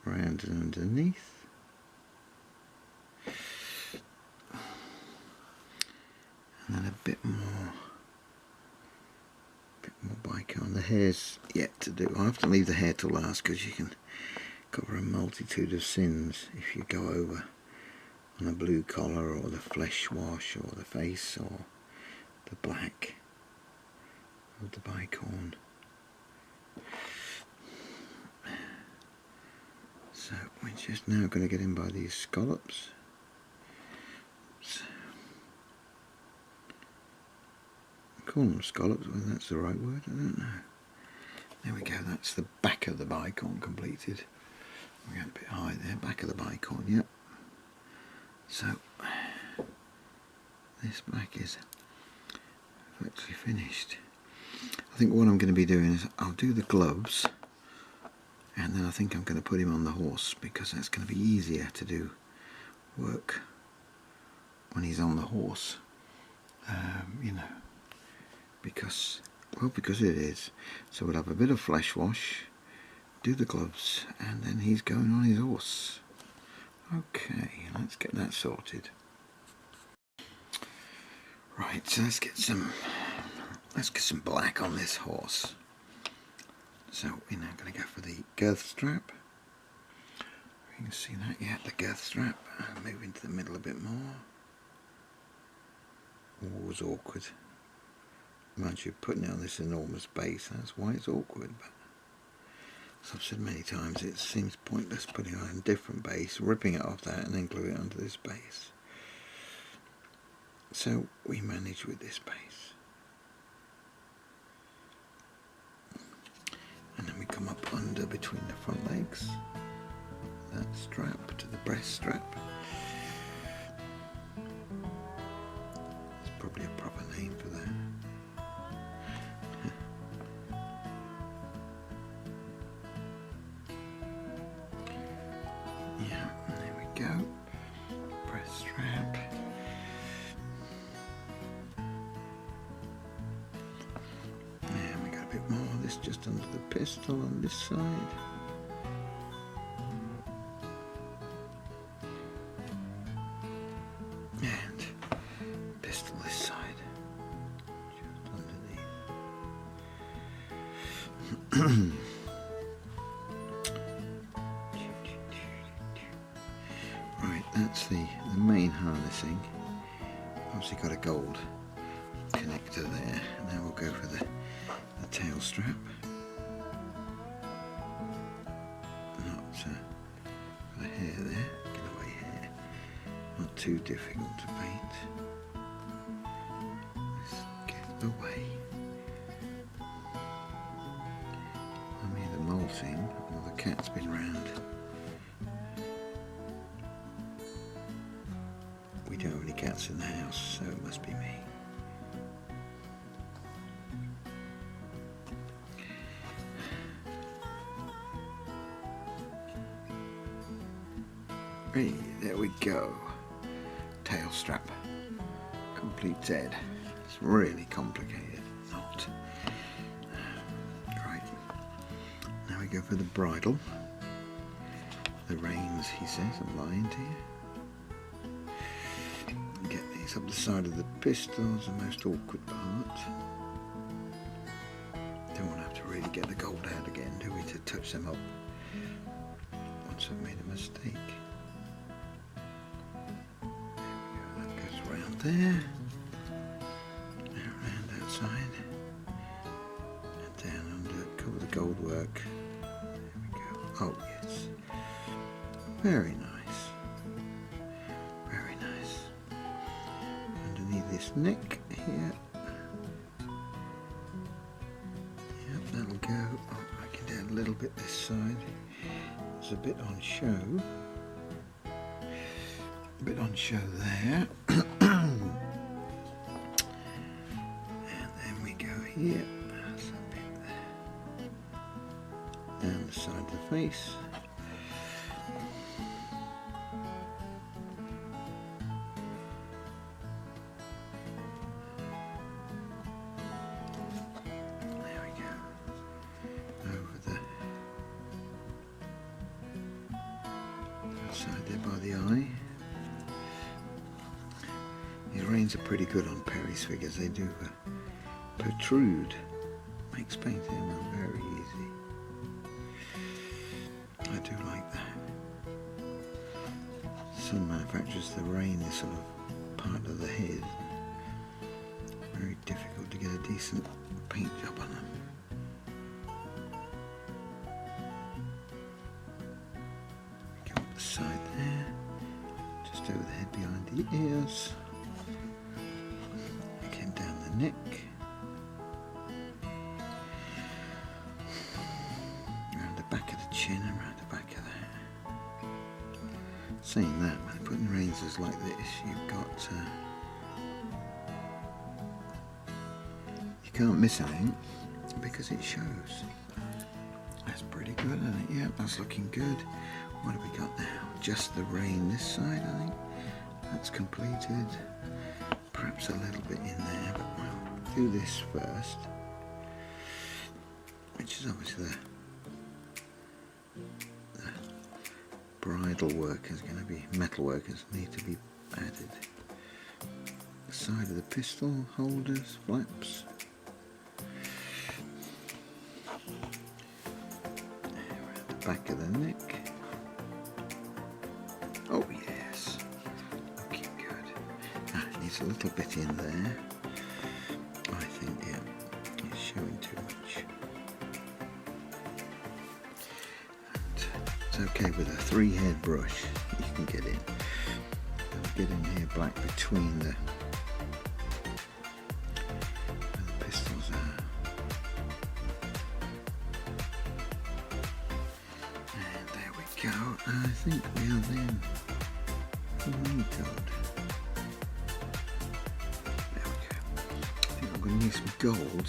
round and underneath. And then a bit more bicorn. The hair's yet to do. I have to leave the hair to last because you can cover a multitude of sins if you go over on a blue collar or the flesh wash or the face or the black of the bicorn. So we're just now going to get in by these scallops. Oops. Call them scallops, whether that's the right word, I don't know. There we go, that's the back of the bicorn completed. We're going a bit high there, back of the bicorn, yep. So, this back is virtually finished. I think what I'm going to be doing is I'll do the gloves, and then I think I'm going to put him on the horse, because that's going to be easier to do work when he's on the horse, you know. Because it is. So we'll have a bit of flesh wash, do the gloves, and then he's going on his horse. Okay, let's get that sorted. Right, so let's get some black on this horse. So we're now going to go for the girth strap. You can see that, yeah, the girth strap. Move into the middle a bit more. Always awkward. Mind you, putting it on this enormous base, that's why it's awkward. But as I've said many times, it seems pointless putting it on a different base, ripping it off that and then glue it onto this base. So we manage with this base. And then we come up under between the front legs, that strap to the breast strap. There's probably a proper name for that. Yeah, there we go. Breast strap. And we got a bit more of this just under the pistol on this side. And pistol this side. Just underneath. Right, that's the main harnessing. Obviously got a gold connector there. Now we'll go for the tail strap. Not for the hair there, giveaway hair. Not too difficult to paint. Let's get away. I'm either molting or the cat's been round. We don't have any cats in the house, so it must be me. Hey, there we go. Tail strap completed. It's really complicated. Not. Right. Now we go for the bridle. The reins, he says. I'm lying to you. Get these up the side of the pistol. It's the most awkward part. Don't want to have to really get the gold out again, do we, to touch them up once I've made a mistake. There we go, that goes around there. Around that side. And down under, cover the gold work. There we go. Oh yes. Very nice. Very nice. Underneath this neck here. Yep, that'll go. Oh, I can do a little bit this side. There's a bit on show. A bit on show there. And then we go here. That's a bit there. And the side of the face. There we go. Over the side there by the eye. These reins are pretty good on Perry's figures. They do protrude. Makes painting them very easy. I do like that. Some manufacturers, the rein is sort of part of the head. Very difficult to get a decent paint job on them. Go up the side there, just over the head behind the ears. Again down the neck. Around the back of the chin and around the back of that. Saying that, when putting razors like this, you've got you can't miss anything because it shows. That's pretty good, isn't it? Yeah, that's looking good. What have we got now? Just the rein this side, I think. That's completed. Perhaps a little bit in there, but we'll do this first. Which is obviously the bridle work is going to be, metal workers need to be added. The side of the pistol holders, flaps. Around the back of the neck. Oh yes, looking good. Ah, it needs a little bit in there. I think, yeah, it's showing too much. And it's okay with a 3-head brush, you can get in. Get in here black between the where the pistols are. And there we go. I think we are then code. There we go. I think I'm going to use some gold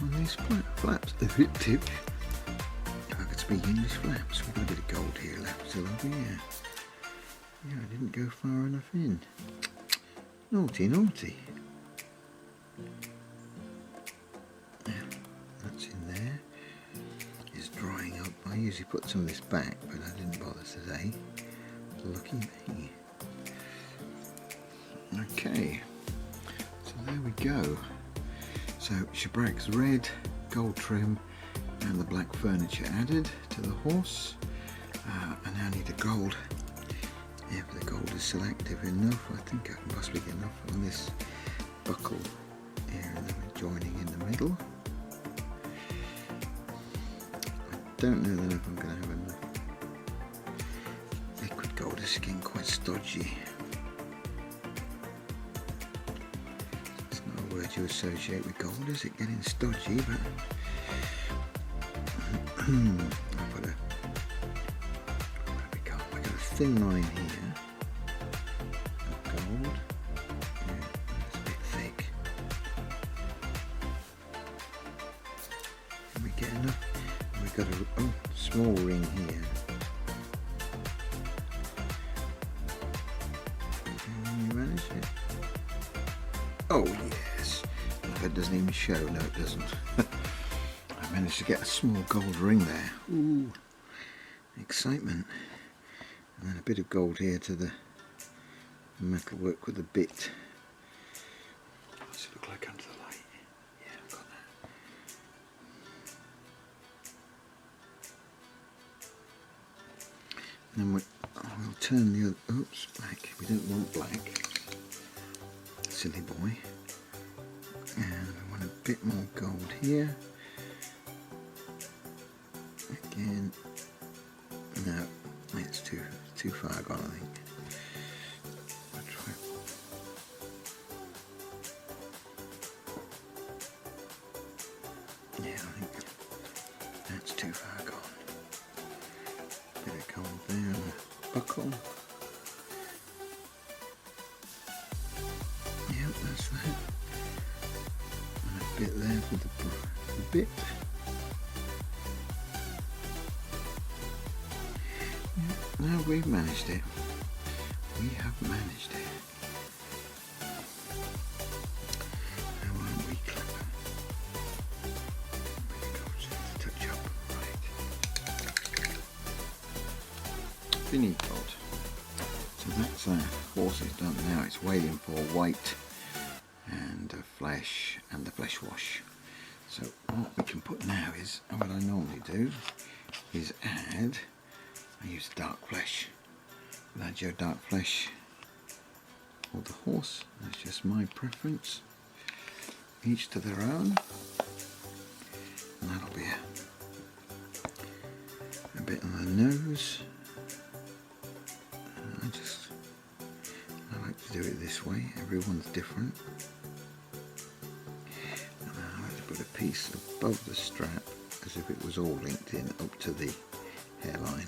on these flaps. If I could speak English, flaps. We've got a bit of gold here left still over here. Yeah, I didn't go far enough in. Naughty, naughty. Yeah, that's in there. It's drying up. I usually put some of this back, but I didn't bother today. Lucky me. Okay, so there we go. So Shabrack's red, gold trim, and the black furniture added to the horse. I now need a gold. If the gold is still active enough, I think I can possibly get enough on this buckle here, and then we're joining in the middle. I don't know then if I'm going to have enough. Liquid gold is getting quite stodgy. It's not a word you associate with gold, is it? Getting stodgy, but I've got a thin line here of gold. Yeah, it's a bit thick. Can we get enough? We've got a small ring here. Can you manage it? Oh yes. That doesn't even show. No, it doesn't. I managed to get a small gold ring there. Ooh, excitement. And then a bit of gold here to the metal work with a bit. What's it look like under the light? Yeah, I've got that. And then we'll turn the other, oops, black. We don't want black. Silly boy. And bit more gold here. Again, no, it's too far gone, I think. I'll try. Yeah, I think that's too far gone. Bit of gold there on the buckle. Yep, that's that. And a bit there for the bit. No, we've managed it. We have managed it. Now aren't we clever? To touch up. Right. Finito. So that's horse is done now. It's waiting for white and flesh and the flesh wash. So what we can put now is, what I normally do is add, I use dark flesh. We'll add your dark flesh or the horse, that's just my preference. Each to their own. And that'll be a bit on the nose. I like to do it this way, everyone's different. And I like to put a piece above the strap as if it was all linked in up to the hairline.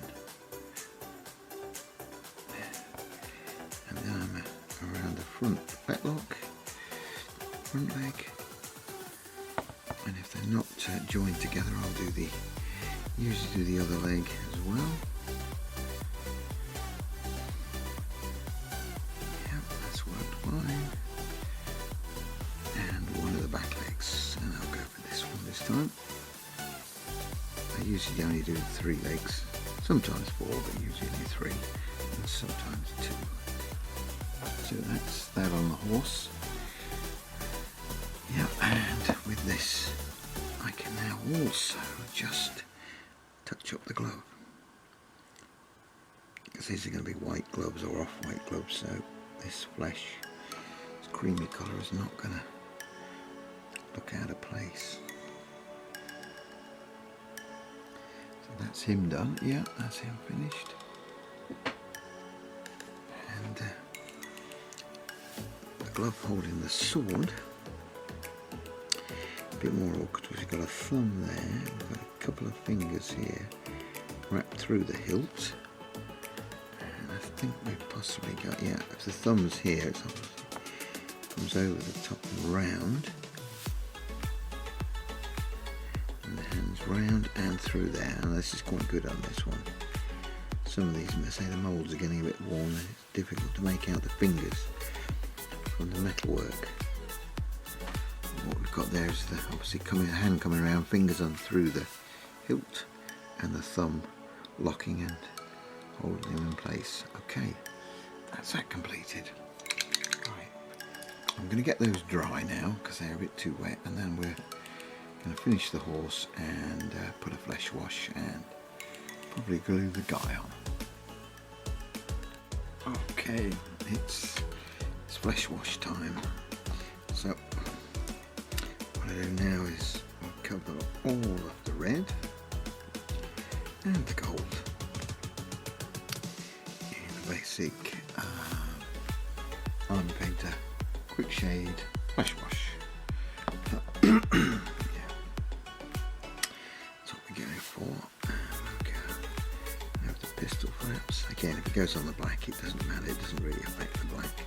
And then I'm around the front fetlock, front leg. And if they're not joined together, I'll usually do the other leg as well. Yep, that's worked fine. And one of the back legs, and I'll go for this one this time. I usually only do 3 legs, sometimes 4, but usually 3, and sometimes 2. So that's that on the horse. Yeah, and with this, I can now also just touch up the glove. Because these are going to be white gloves or off-white gloves, so this flesh, this creamy colour is not going to look out of place. So that's him done. Yeah, that's him finished. And the glove holding the sword, a bit more awkward because we've got a thumb there, we've got a couple of fingers here wrapped through the hilt, and I think we've possibly got, yeah, if the thumb's here, it comes over the top and round, and the hand's round and through there. Now this is quite good on this one. Some of these, I say the moulds are getting a bit worn and it's difficult to make out the fingers from the metalwork. What we've got there is the obviously hand coming around, fingers on through the hilt, and the thumb locking and holding them in place. Okay, that's that completed. Right, I'm going to get those dry now because they're a bit too wet, and then we're going to finish the horse and put a flesh wash and probably glue the guy on. Okay, it's flesh wash time. So what I do now is I'll cover all of the red and the gold in a basic Army Painter quick shade flesh wash. Yeah. That's what we're going for. We have the pistol flaps. Again, if it goes on the black, it doesn't matter, it doesn't really affect the black.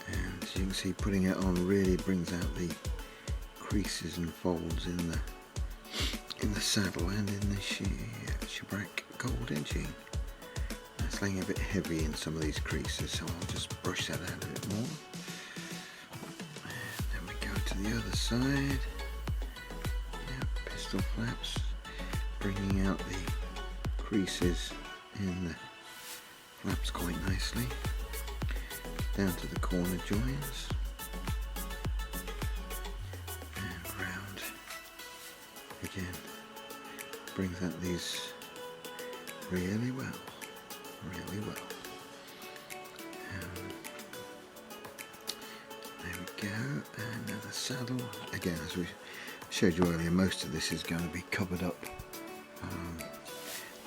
And as you can see, putting it on really brings out the creases and folds in the saddle and in the shebrack gold edging. It's laying a bit heavy in some of these creases, so I'll just brush that out a bit more. And then we go to the other side. Yeah, pistol flaps, bringing out the creases in the flaps quite nicely. Down to the corner joins. And round again. Brings out these really well. Really well. There go, and now the saddle. Again, as we showed you earlier, most of this is going to be covered up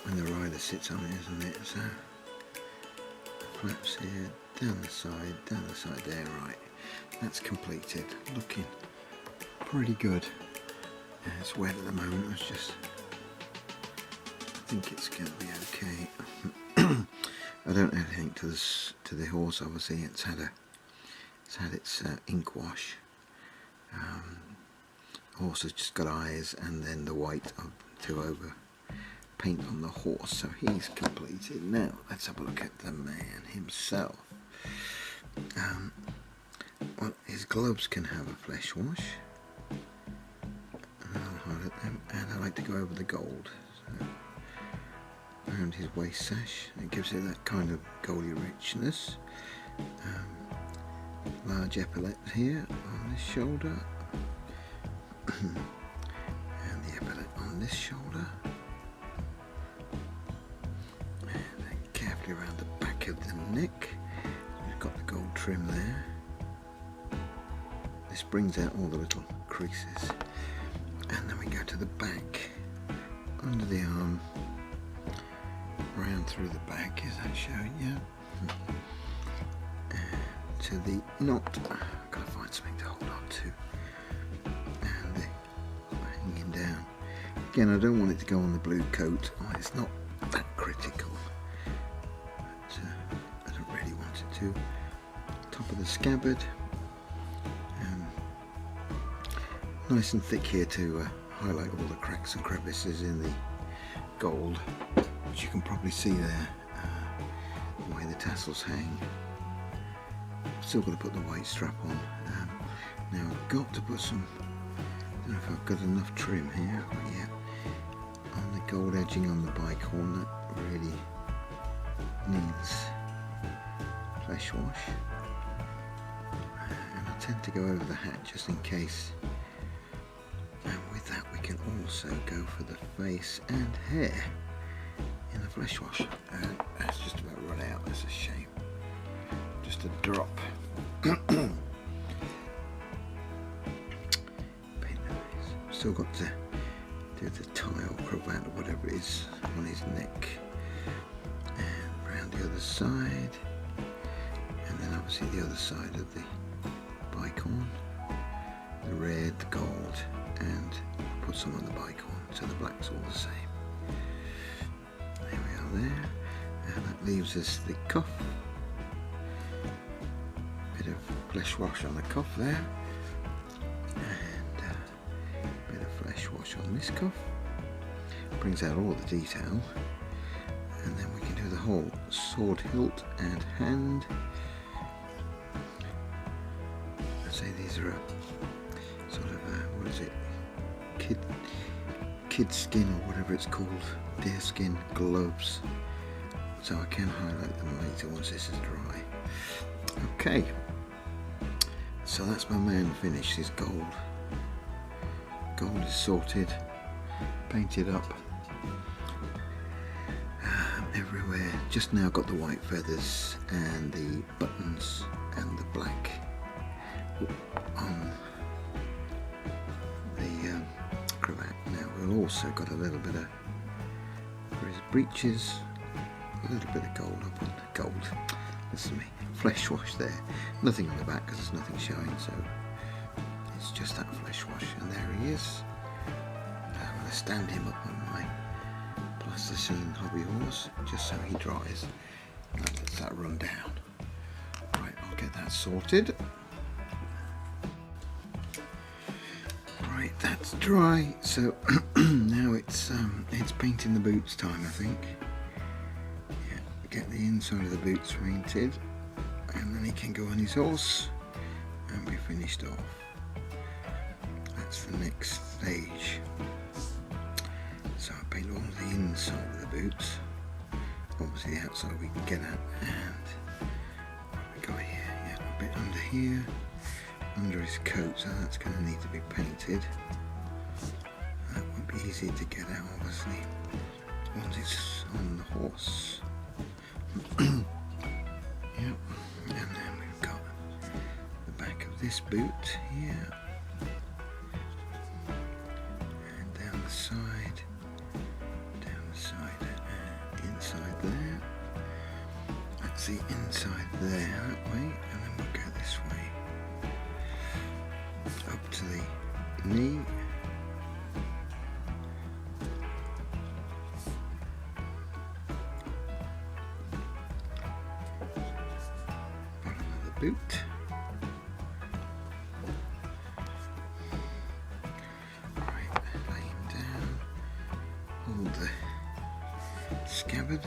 when the rider sits on it, isn't it? So flaps here, down the side there, right. That's completed. Looking pretty good. Yeah, it's wet at the moment. I think it's going to be okay. I don't add anything to the horse. Obviously, it's had its ink wash. Horse has just got eyes, and then the white to over paint on the horse. So he's completed. Now let's have a look at the man himself. Well, his gloves can have a flesh wash, and I'll highlight them. And I like to go over the gold. So around his waist sash, it gives it that kind of goldy richness. Large epaulette here on this shoulder, and the epaulette on this shoulder, and then carefully around the back of the neck. We've got the gold trim there. This brings out all the little creases, and then we go to the back, under the arm, round through the back. Is that showing? Yeah. To the knot. I've got to find something to hold on to, and the hanging down. Again, I don't want it to go on the blue coat. It's not that critical, but I don't really want it to. Top of the scabbard, nice and thick here to highlight all the cracks and crevices in the gold, which you can probably see there, the way the tassels hang. Still got to put the white strap on. Now I've got to put some, I don't know if I've got enough trim here, but yeah, on the gold edging on the bicorn, that really needs flesh wash. And I tend to go over the hat just in case. And with that we can also go for the face and hair in the flesh wash. That's just about run out, that's a shame. Just a drop. Still got to do the tie or cravat or whatever it is on his neck, and round the other side, and then obviously the other side of the bicorn, the red, the gold, and put some on the bicorn, so the black's all the same. There we are there, and that leaves us the cuff. Bit of flesh wash on the cuff there, and a bit of flesh wash on this cuff. Brings out all the detail, and then we can do the whole sword hilt and hand. I'd say these are a sort of what is it? Kid skin or whatever it's called, deer skin gloves. So I can highlight them later once this is dry. Okay. So that's my man finished. His gold. Gold is sorted, painted up everywhere. Just now got the white feathers and the buttons and the black on the cravat. Now we've also got a little bit of, for his breeches, a little bit of gold up on the gold. Listen to me. Flesh wash there. Nothing on the back because there's nothing showing, so it's just that flesh wash. And there he is. I'm going to stand him up on my plasticine hobby horse just so he dries. And lets that run down. Right, I'll get that sorted. Right, that's dry. So now it's painting the boots time, I think. Yeah, get the inside of the boots painted, and then he can go on his horse and be finished off. That's the next stage. So I paint all the inside of the boots. Obviously the outside we can get at, and we go here, yeah, a bit under here, under his coat, so that's going to need to be painted. That won't be easy to get out, obviously, once it's on the horse. Yep, and then we've got the back of this boot here, and down the side, and inside there. That's the inside there that way, and then we'll go this way up to the knee. Bottom of the boot. Right, lay him down. Hold the scabbard.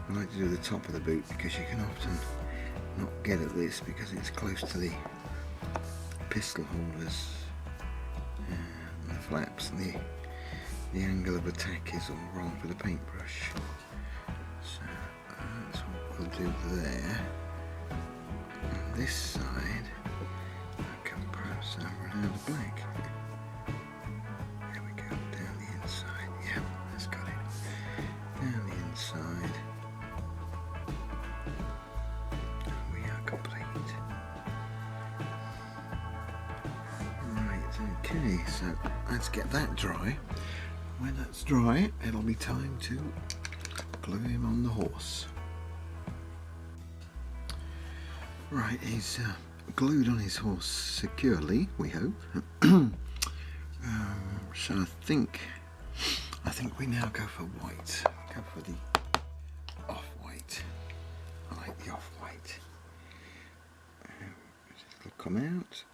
I like to do the top of the boot because you can often not get at this because it's close to the pistol holders and the flaps, and the angle of attack is all wrong for the paintbrush. So that's what we'll do there. On this side I can perhaps run out of black. There we go, down the inside. Yeah, that's got it. Down the inside. Okay, so let's get that dry. When that's dry, it'll be time to glue him on the horse. Right, he's glued on his horse securely, we hope. So I think we now go for white. Go for the off-white. I like the off-white. It'll come out.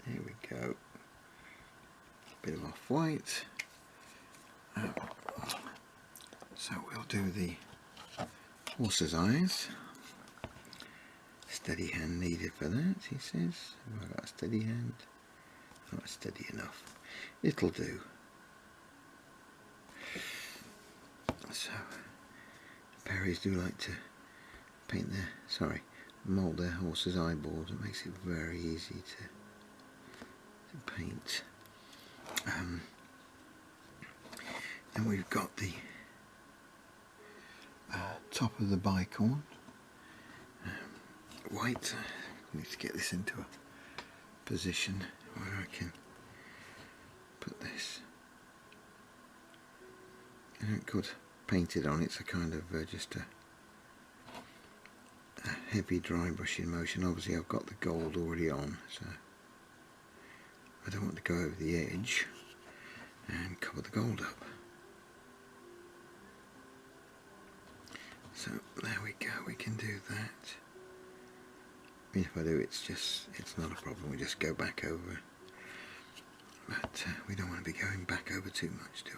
There we go. Bit of off-white. So we'll do the horse's eyes. Steady hand needed for that, he says. Have I got a steady hand? Not steady enough. It'll do. So Perrys do like to paint mould their horse's eyeballs. It makes it very easy to paint. And we've got the top of the bicorn white. I need to get this into a position where I can put this. I haven't got painted on, it's a kind of just a heavy dry brushing motion. Obviously I've got the gold already on, so I don't want to go over the edge and cover the gold up. So there we go, we can do that. I mean, if I do, it's not a problem, we just go back over. But we don't want to be going back over too much, do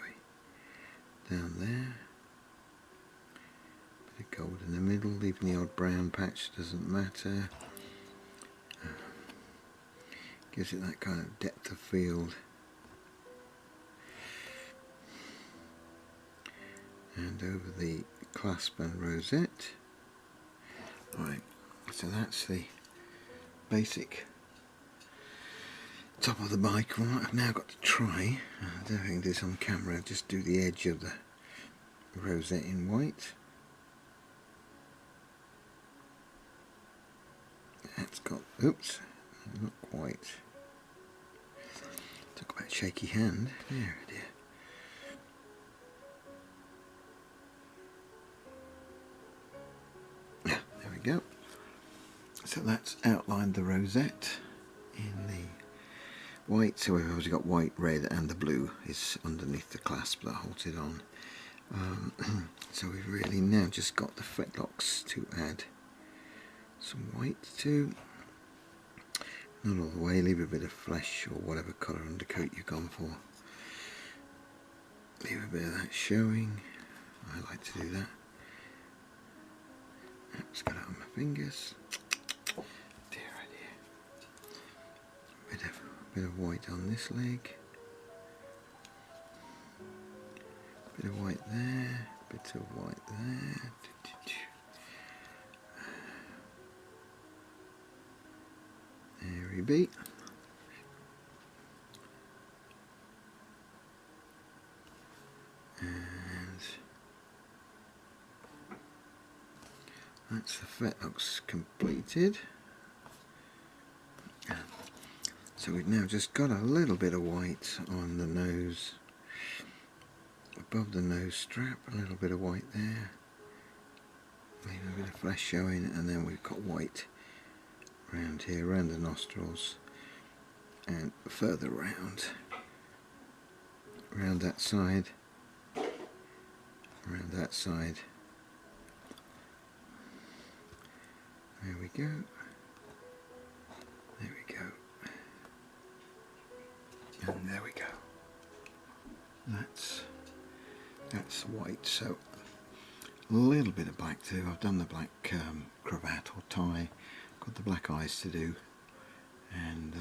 we? Down there. Bit of gold in the middle, leaving the odd brown patch, doesn't matter. Gives it that kind of depth of field. And over the clasp and rosette. Right, so that's the basic top of the bike. Well, I've now got to try, I don't know if I can do this on camera, just do the edge of the rosette in white. That's got, oops, not quite. Talk about shaky hand. There it is. There we go. So that's outlined the rosette in the white. So we've obviously got white, red, and the blue is underneath the clasp that holds it on. So we've really now just got the fetlocks to add some white to. Not all the way, leave a bit of flesh or whatever colour undercoat you've gone for. Leave a bit of that showing. I like to do that. Just got it on my fingers. Dear idea. Bit of white on this leg. Bit of white there. Bit of white there. There we be. And That's the fetlocks completed. So we've now just got a little bit of white on the nose, above the nose strap, a little bit of white there, leaving a bit of flesh showing, and then we've got white around here, around the nostrils, and further round that side, around that side. There we go. There we go. And there we go. That's white. So a little bit of black too. I've done the black cravat or tie. Got the black eyes to do, and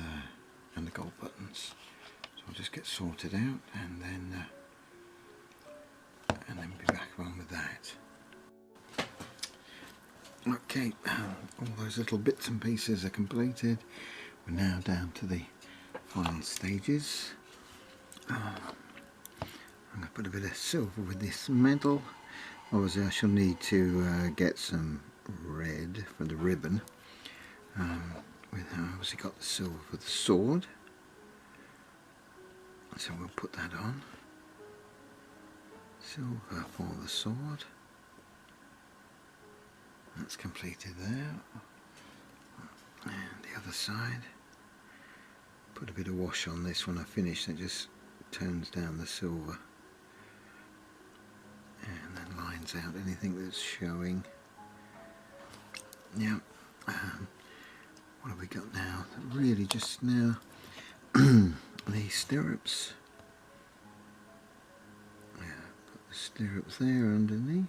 the gold buttons. So I'll just get sorted out, and then be back on with that. Okay, all those little bits and pieces are completed. We're now down to the final stages. I'm going to put a bit of silver with this medal. Obviously I shall need to get some red for the ribbon. I've obviously got the silver for the sword, so we'll put that on. Silver for the sword. That's completed there. And the other side. Put a bit of wash on this when I finish, that just tones down the silver and then lines out anything that's showing. Yeah. What have we got now? Really just now the stirrups. Yeah, put the stirrups there underneath.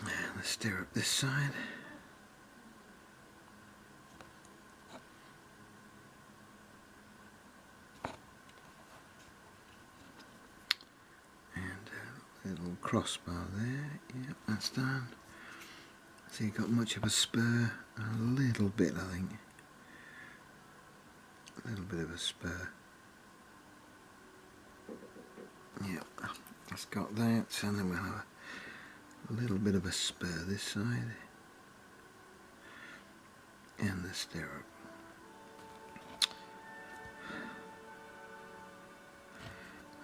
And the stirrup this side. Little crossbar there, yep, that's done. So you've got much of a spur, a little bit I think, a little bit of a spur. Yep, that's got that, and then we'll have a little bit of a spur this side, and the stirrup.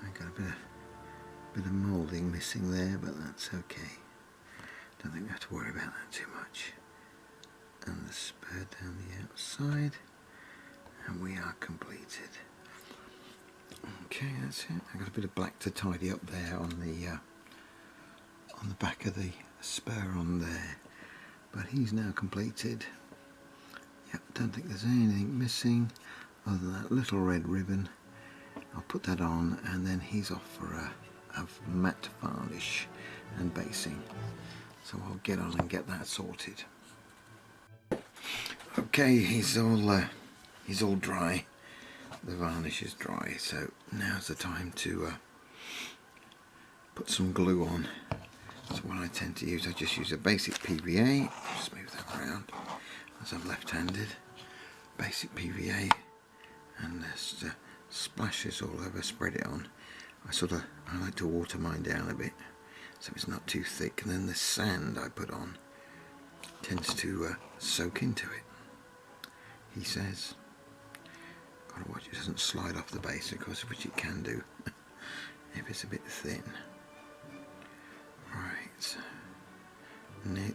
I got a bit of moulding missing there, but that's okay. Don't think we have to worry about that too much. And the spur down the outside, and we are completed. Okay, that's it. I've got a bit of black to tidy up there on the back of the spur on there, but he's now completed. Yep, don't think there's anything missing other than that little red ribbon. I'll put that on, and then he's off for a matte varnish and basing, so I'll get on and get that sorted. Okay, he's all dry, the varnish is dry, so now's the time to put some glue on. So what I tend to use, I just use a basic PVA, just move that around as I'm left-handed, basic PVA, and there's splashes all over, spread it on. I like to water mine down a bit so it's not too thick, and then the sand I put on tends to soak into it, he says. Gotta watch it doesn't slide off the base, of course, which it can do if it's a bit thin. Right,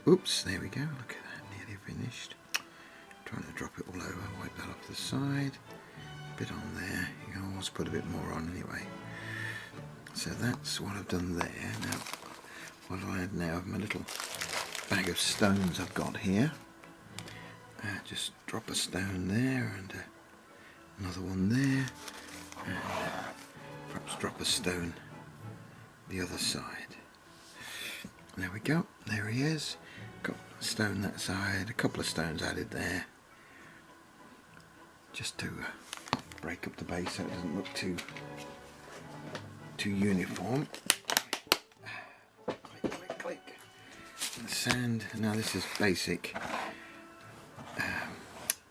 oops, there we go, look at that, nearly finished. Trying to drop it all over, wipe that off the side, a bit on there, you can always put a bit more on anyway. So that's what I've done there. Now, what I add now of my little bag of stones I've got here. Just drop a stone there, and another one there, and perhaps drop a stone the other side. There we go, there he is. Got a stone that side, a couple of stones added there, just to break up the base so it doesn't look too uniform. Click, click, click. And the sand. Now this is basic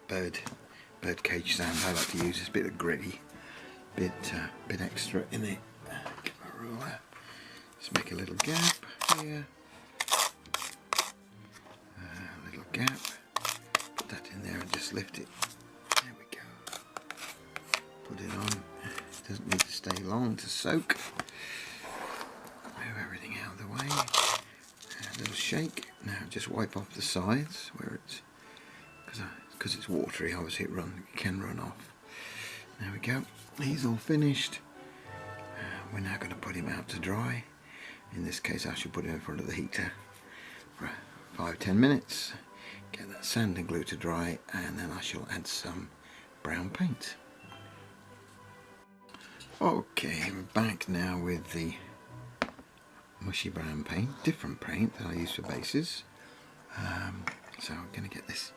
bird cage sand. I like to use this bit of gritty, bit extra in it. Get my ruler. Just make a little gap here, gap. Put that in there and just lift it. There we go. Put it on. It doesn't need to stay long to soak. Move everything out of the way. A little shake. Now just wipe off the sides where it's, because it's watery, obviously it can run off. There we go. He's all finished. We're now going to put him out to dry. In this case I should put him in front of the heater for 5-10 minutes. Get that sand and glue to dry, and then I shall add some brown paint. Okay, I'm back now with the mushy brown paint, different paint that I use for bases. So I'm going to get this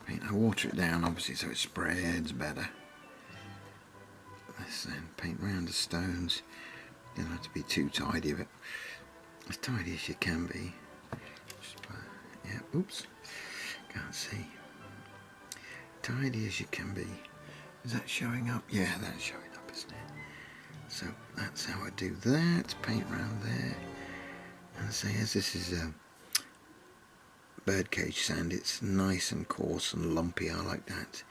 paint, I water it down obviously so it spreads better. This then paint round the stones. You don't have to be too tidy, but as tidy as you can be. Just yeah, oops, can't see. Tidy as you can be. Is that showing up? Yeah, that's showing up, isn't it? So that's how I do that. Paint around there. And say, as this is a birdcage sand, it's nice and coarse and lumpy. I like that.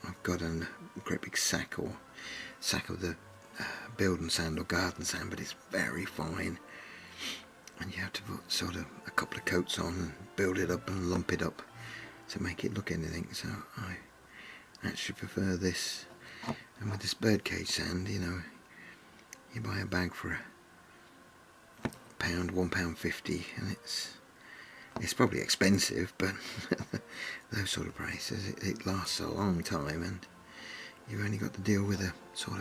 I've got a great big sack of the building sand or garden sand, but it's very fine, and you have to put sort of a couple of coats on and build it up and lump it up to make it look anything. So I actually prefer this. And with this birdcage sand, you know, you buy a bag for £1, £1.50, and it's probably expensive, but those sort of prices, it lasts a long time, and you've only got to deal with a sort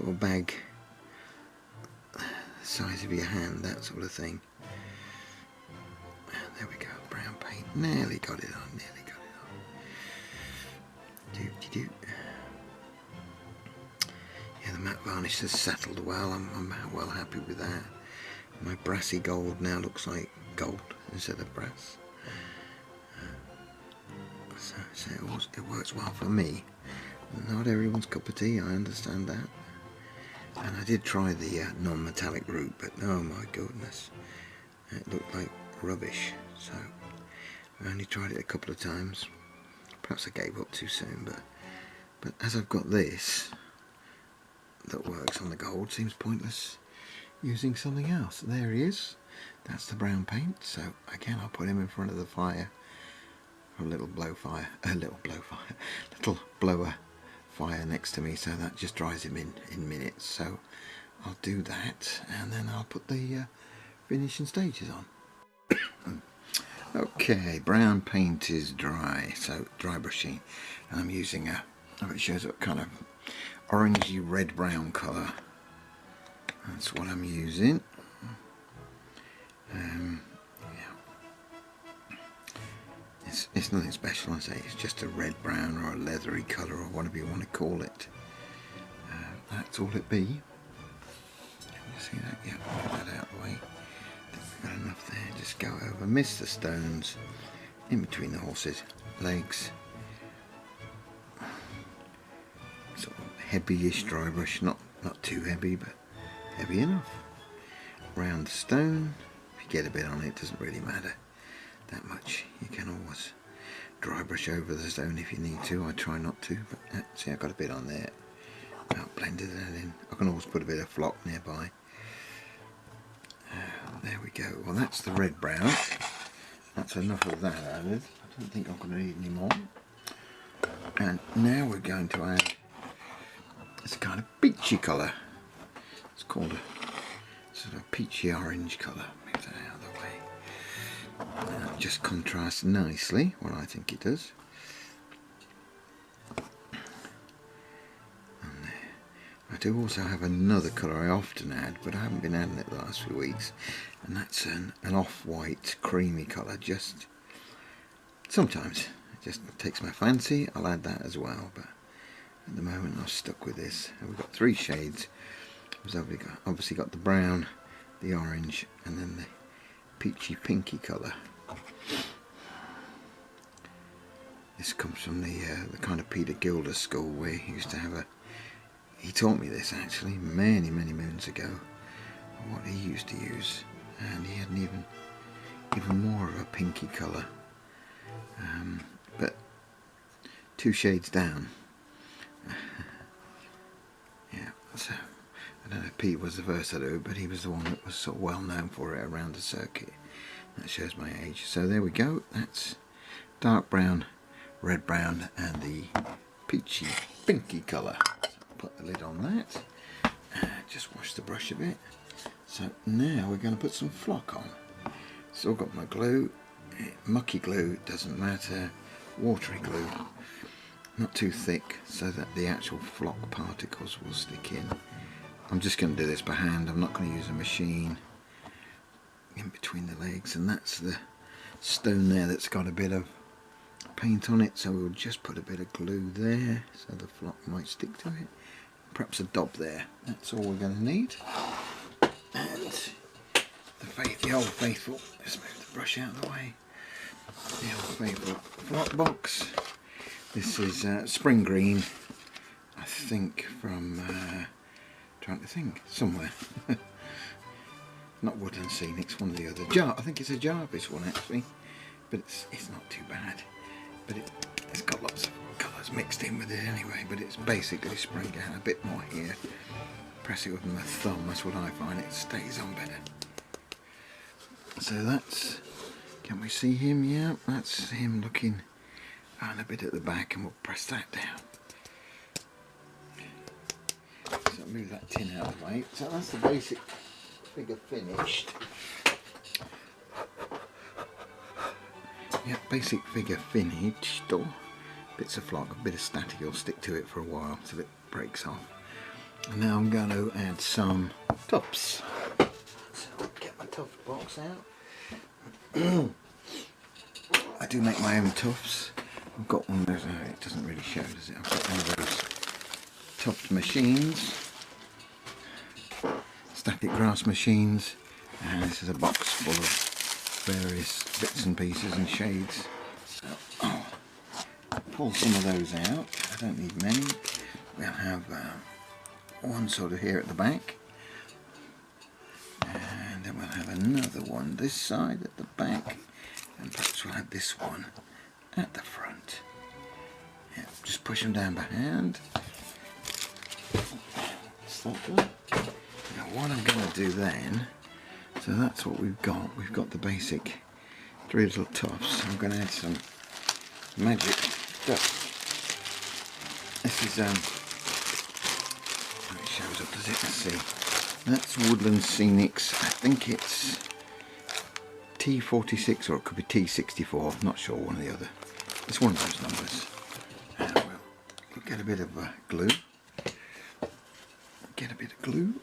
of bag the size of your hand, that sort of thing. And there we go, brown paint, nearly got it on, do. Yeah, the matte varnish has settled well. I'm well happy with that. My brassy gold now looks like gold instead of brass. So it works well for me. Not everyone's cup of tea, I understand that. And I did try the non-metallic route, but oh my goodness, it looked like rubbish. So I only tried it a couple of times. Perhaps I gave up too soon, but as I've got this that works on the gold, seems pointless using something else. There he is. That's the brown paint. So again, I'll put him in front of the fire for a little blower fire next to me, so that just dries him in minutes. So I'll do that, and then I'll put the finishing stages on. Okay, brown paint is dry, so dry brushing, and I'm using it shows a kind of orangey red brown colour. That's what I'm using. It's nothing special, I say. It's just a red brown or a leathery colour, or whatever you want to call it. That's all it be. Can you see that? Yeah, get that out of the way. I think we've got enough there. Just go over, miss the stones in between the horses' legs. Sort of heavy-ish dry brush, not too heavy, but heavy enough. Round the stone. If you get a bit on it, doesn't really matter that much. You can always dry brush over the stone if you need to. I try not to, but see, I've got a bit on there. I've blended that in. I can always put a bit of flock nearby. There we go. Well, that's the red brown. That's enough of that added. I don't think I'm going to need any more. And now we're going to add this kind of peachy colour. It's called a sort of peachy orange colour. Move that out of the way. And it just contrasts nicely, well, I think it does. And there. I do also have another colour I often add, but I haven't been adding it the last few weeks, and that's an off-white creamy colour. Just sometimes it just takes my fancy, I'll add that as well, but at the moment I'm stuck with this. And we've got three shades. We've obviously got the brown, the orange, and then the peachy pinky colour. This comes from the kind of Peter Gilder school, where he used to have he taught me this actually many moons ago, what he used to use, and he hadn't even more of a pinky colour, but 2 shades down. Yeah, so I don't know if Pete was the first to do it, but he was the one that was sort of well known for it around the circuit. That shows my age. So there we go, that's dark brown, red brown, and the peachy pinky colour. So put the lid on that, just wash the brush a bit. So now we're going to put some flock on. So I've got my glue, mucky glue, doesn't matter, watery glue, not too thick so that the actual flock particles will stick in. I'm just going to do this by hand, I'm not going to use a machine in between the legs, and that's the stone there that's got a bit of paint on it, so we'll just put a bit of glue there so the flock might stick to it. Perhaps a dab there, that's all we're going to need. And the old faithful, let's move the brush out of the way, the old faithful flock box. This is spring green, I think from, trying to think, somewhere. Not Woodland Scenics, one of the other. I think it's a Jarvis one actually, but it's not too bad. But it's got lots of colours mixed in with it anyway, but it's basically spring. A bit more here. Press it with my thumb, that's what I find, it stays on better. So that's, can we see him? Yeah, that's him looking, and a bit at the back, and we'll press that down. So move that tin out of the way. So that's the basic figure finished. Yeah, basic figure finished. Or bits of flock, a bit of static will stick to it for a while till it breaks off. And now I'm going to add some tufts. So I'll get my tuft box out. I do make my own tufts. I've got one of those, it doesn't really show, does it? I've got one of those tuft machines, static grass machines, and this is a box full of various bits and pieces and shades. So I'll pull some of those out. I don't need many. We'll have one sort of here at the back, and then we'll have another one this side at the back, and perhaps we'll have this one at the front. Yeah, just push them down by hand. Now what I'm going to do then, so that's what we've got. We've got the basic 3 little tufts. I'm going to add some magic dust. This is it shows up, does it? Let's see. That's Woodland Scenics. I think it's T46 or it could be T64. I'm not sure, one or the other. It's one of those numbers. We'll get a bit of glue. Get a bit of glue.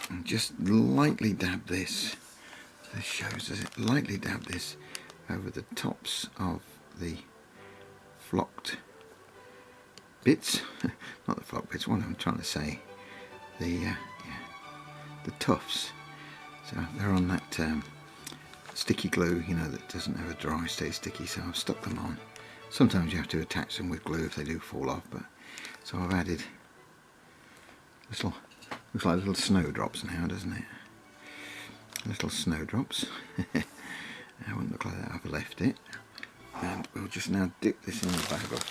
And just lightly dab this. This shows us it. Lightly dab this over the tops of the flocked bits. Not the flocked bits. What I'm trying to say. The tufts. So they're on that sticky glue, you know, that doesn't ever dry, stay sticky. So I've stuck them on. Sometimes you have to attach them with glue if they do fall off, but so I've added little, looks like little snowdrops now, doesn't it? Little snowdrops. It wouldn't look like that if I left it. And we'll just now dip this in the bag of,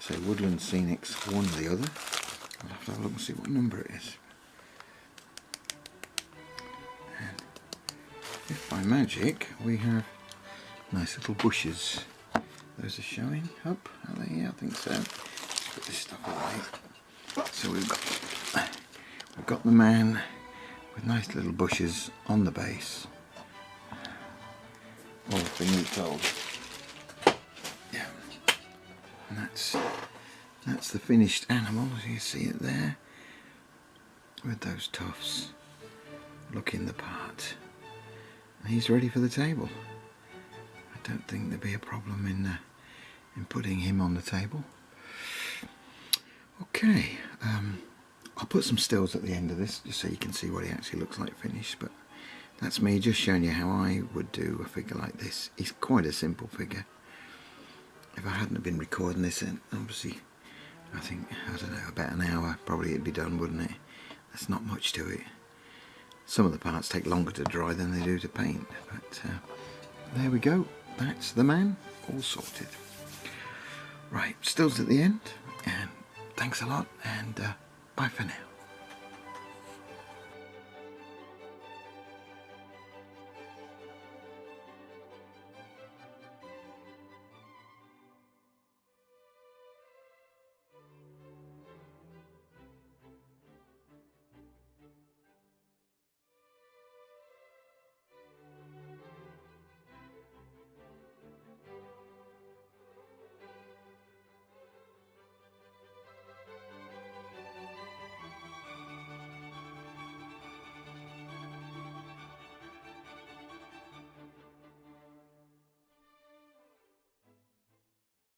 say, Woodland Scenics, one or the other. I'll have to have a look and see what number it is. And if by magic we have nice little bushes. Those are showing up, are they? Yeah, I think so. Put this stuff away. So we've got the man with nice little bushes on the base. All things told. Yeah. And that's the finished animal, as you see it there. With those tufts. Looking the part. And he's ready for the table. I don't think there'd be a problem in putting him on the table. Okay, I'll put some stills at the end of this just so you can see what he actually looks like finished, but that's me just showing you how I would do a figure like this. It's quite a simple figure. If I hadn't been recording this, then obviously I think, I don't know, about an hour probably it'd be done, wouldn't it? There's not much to it. Some of the parts take longer to dry than they do to paint, but there we go. That's the man, all sorted. Right, stills at the end, and thanks a lot, and bye for now.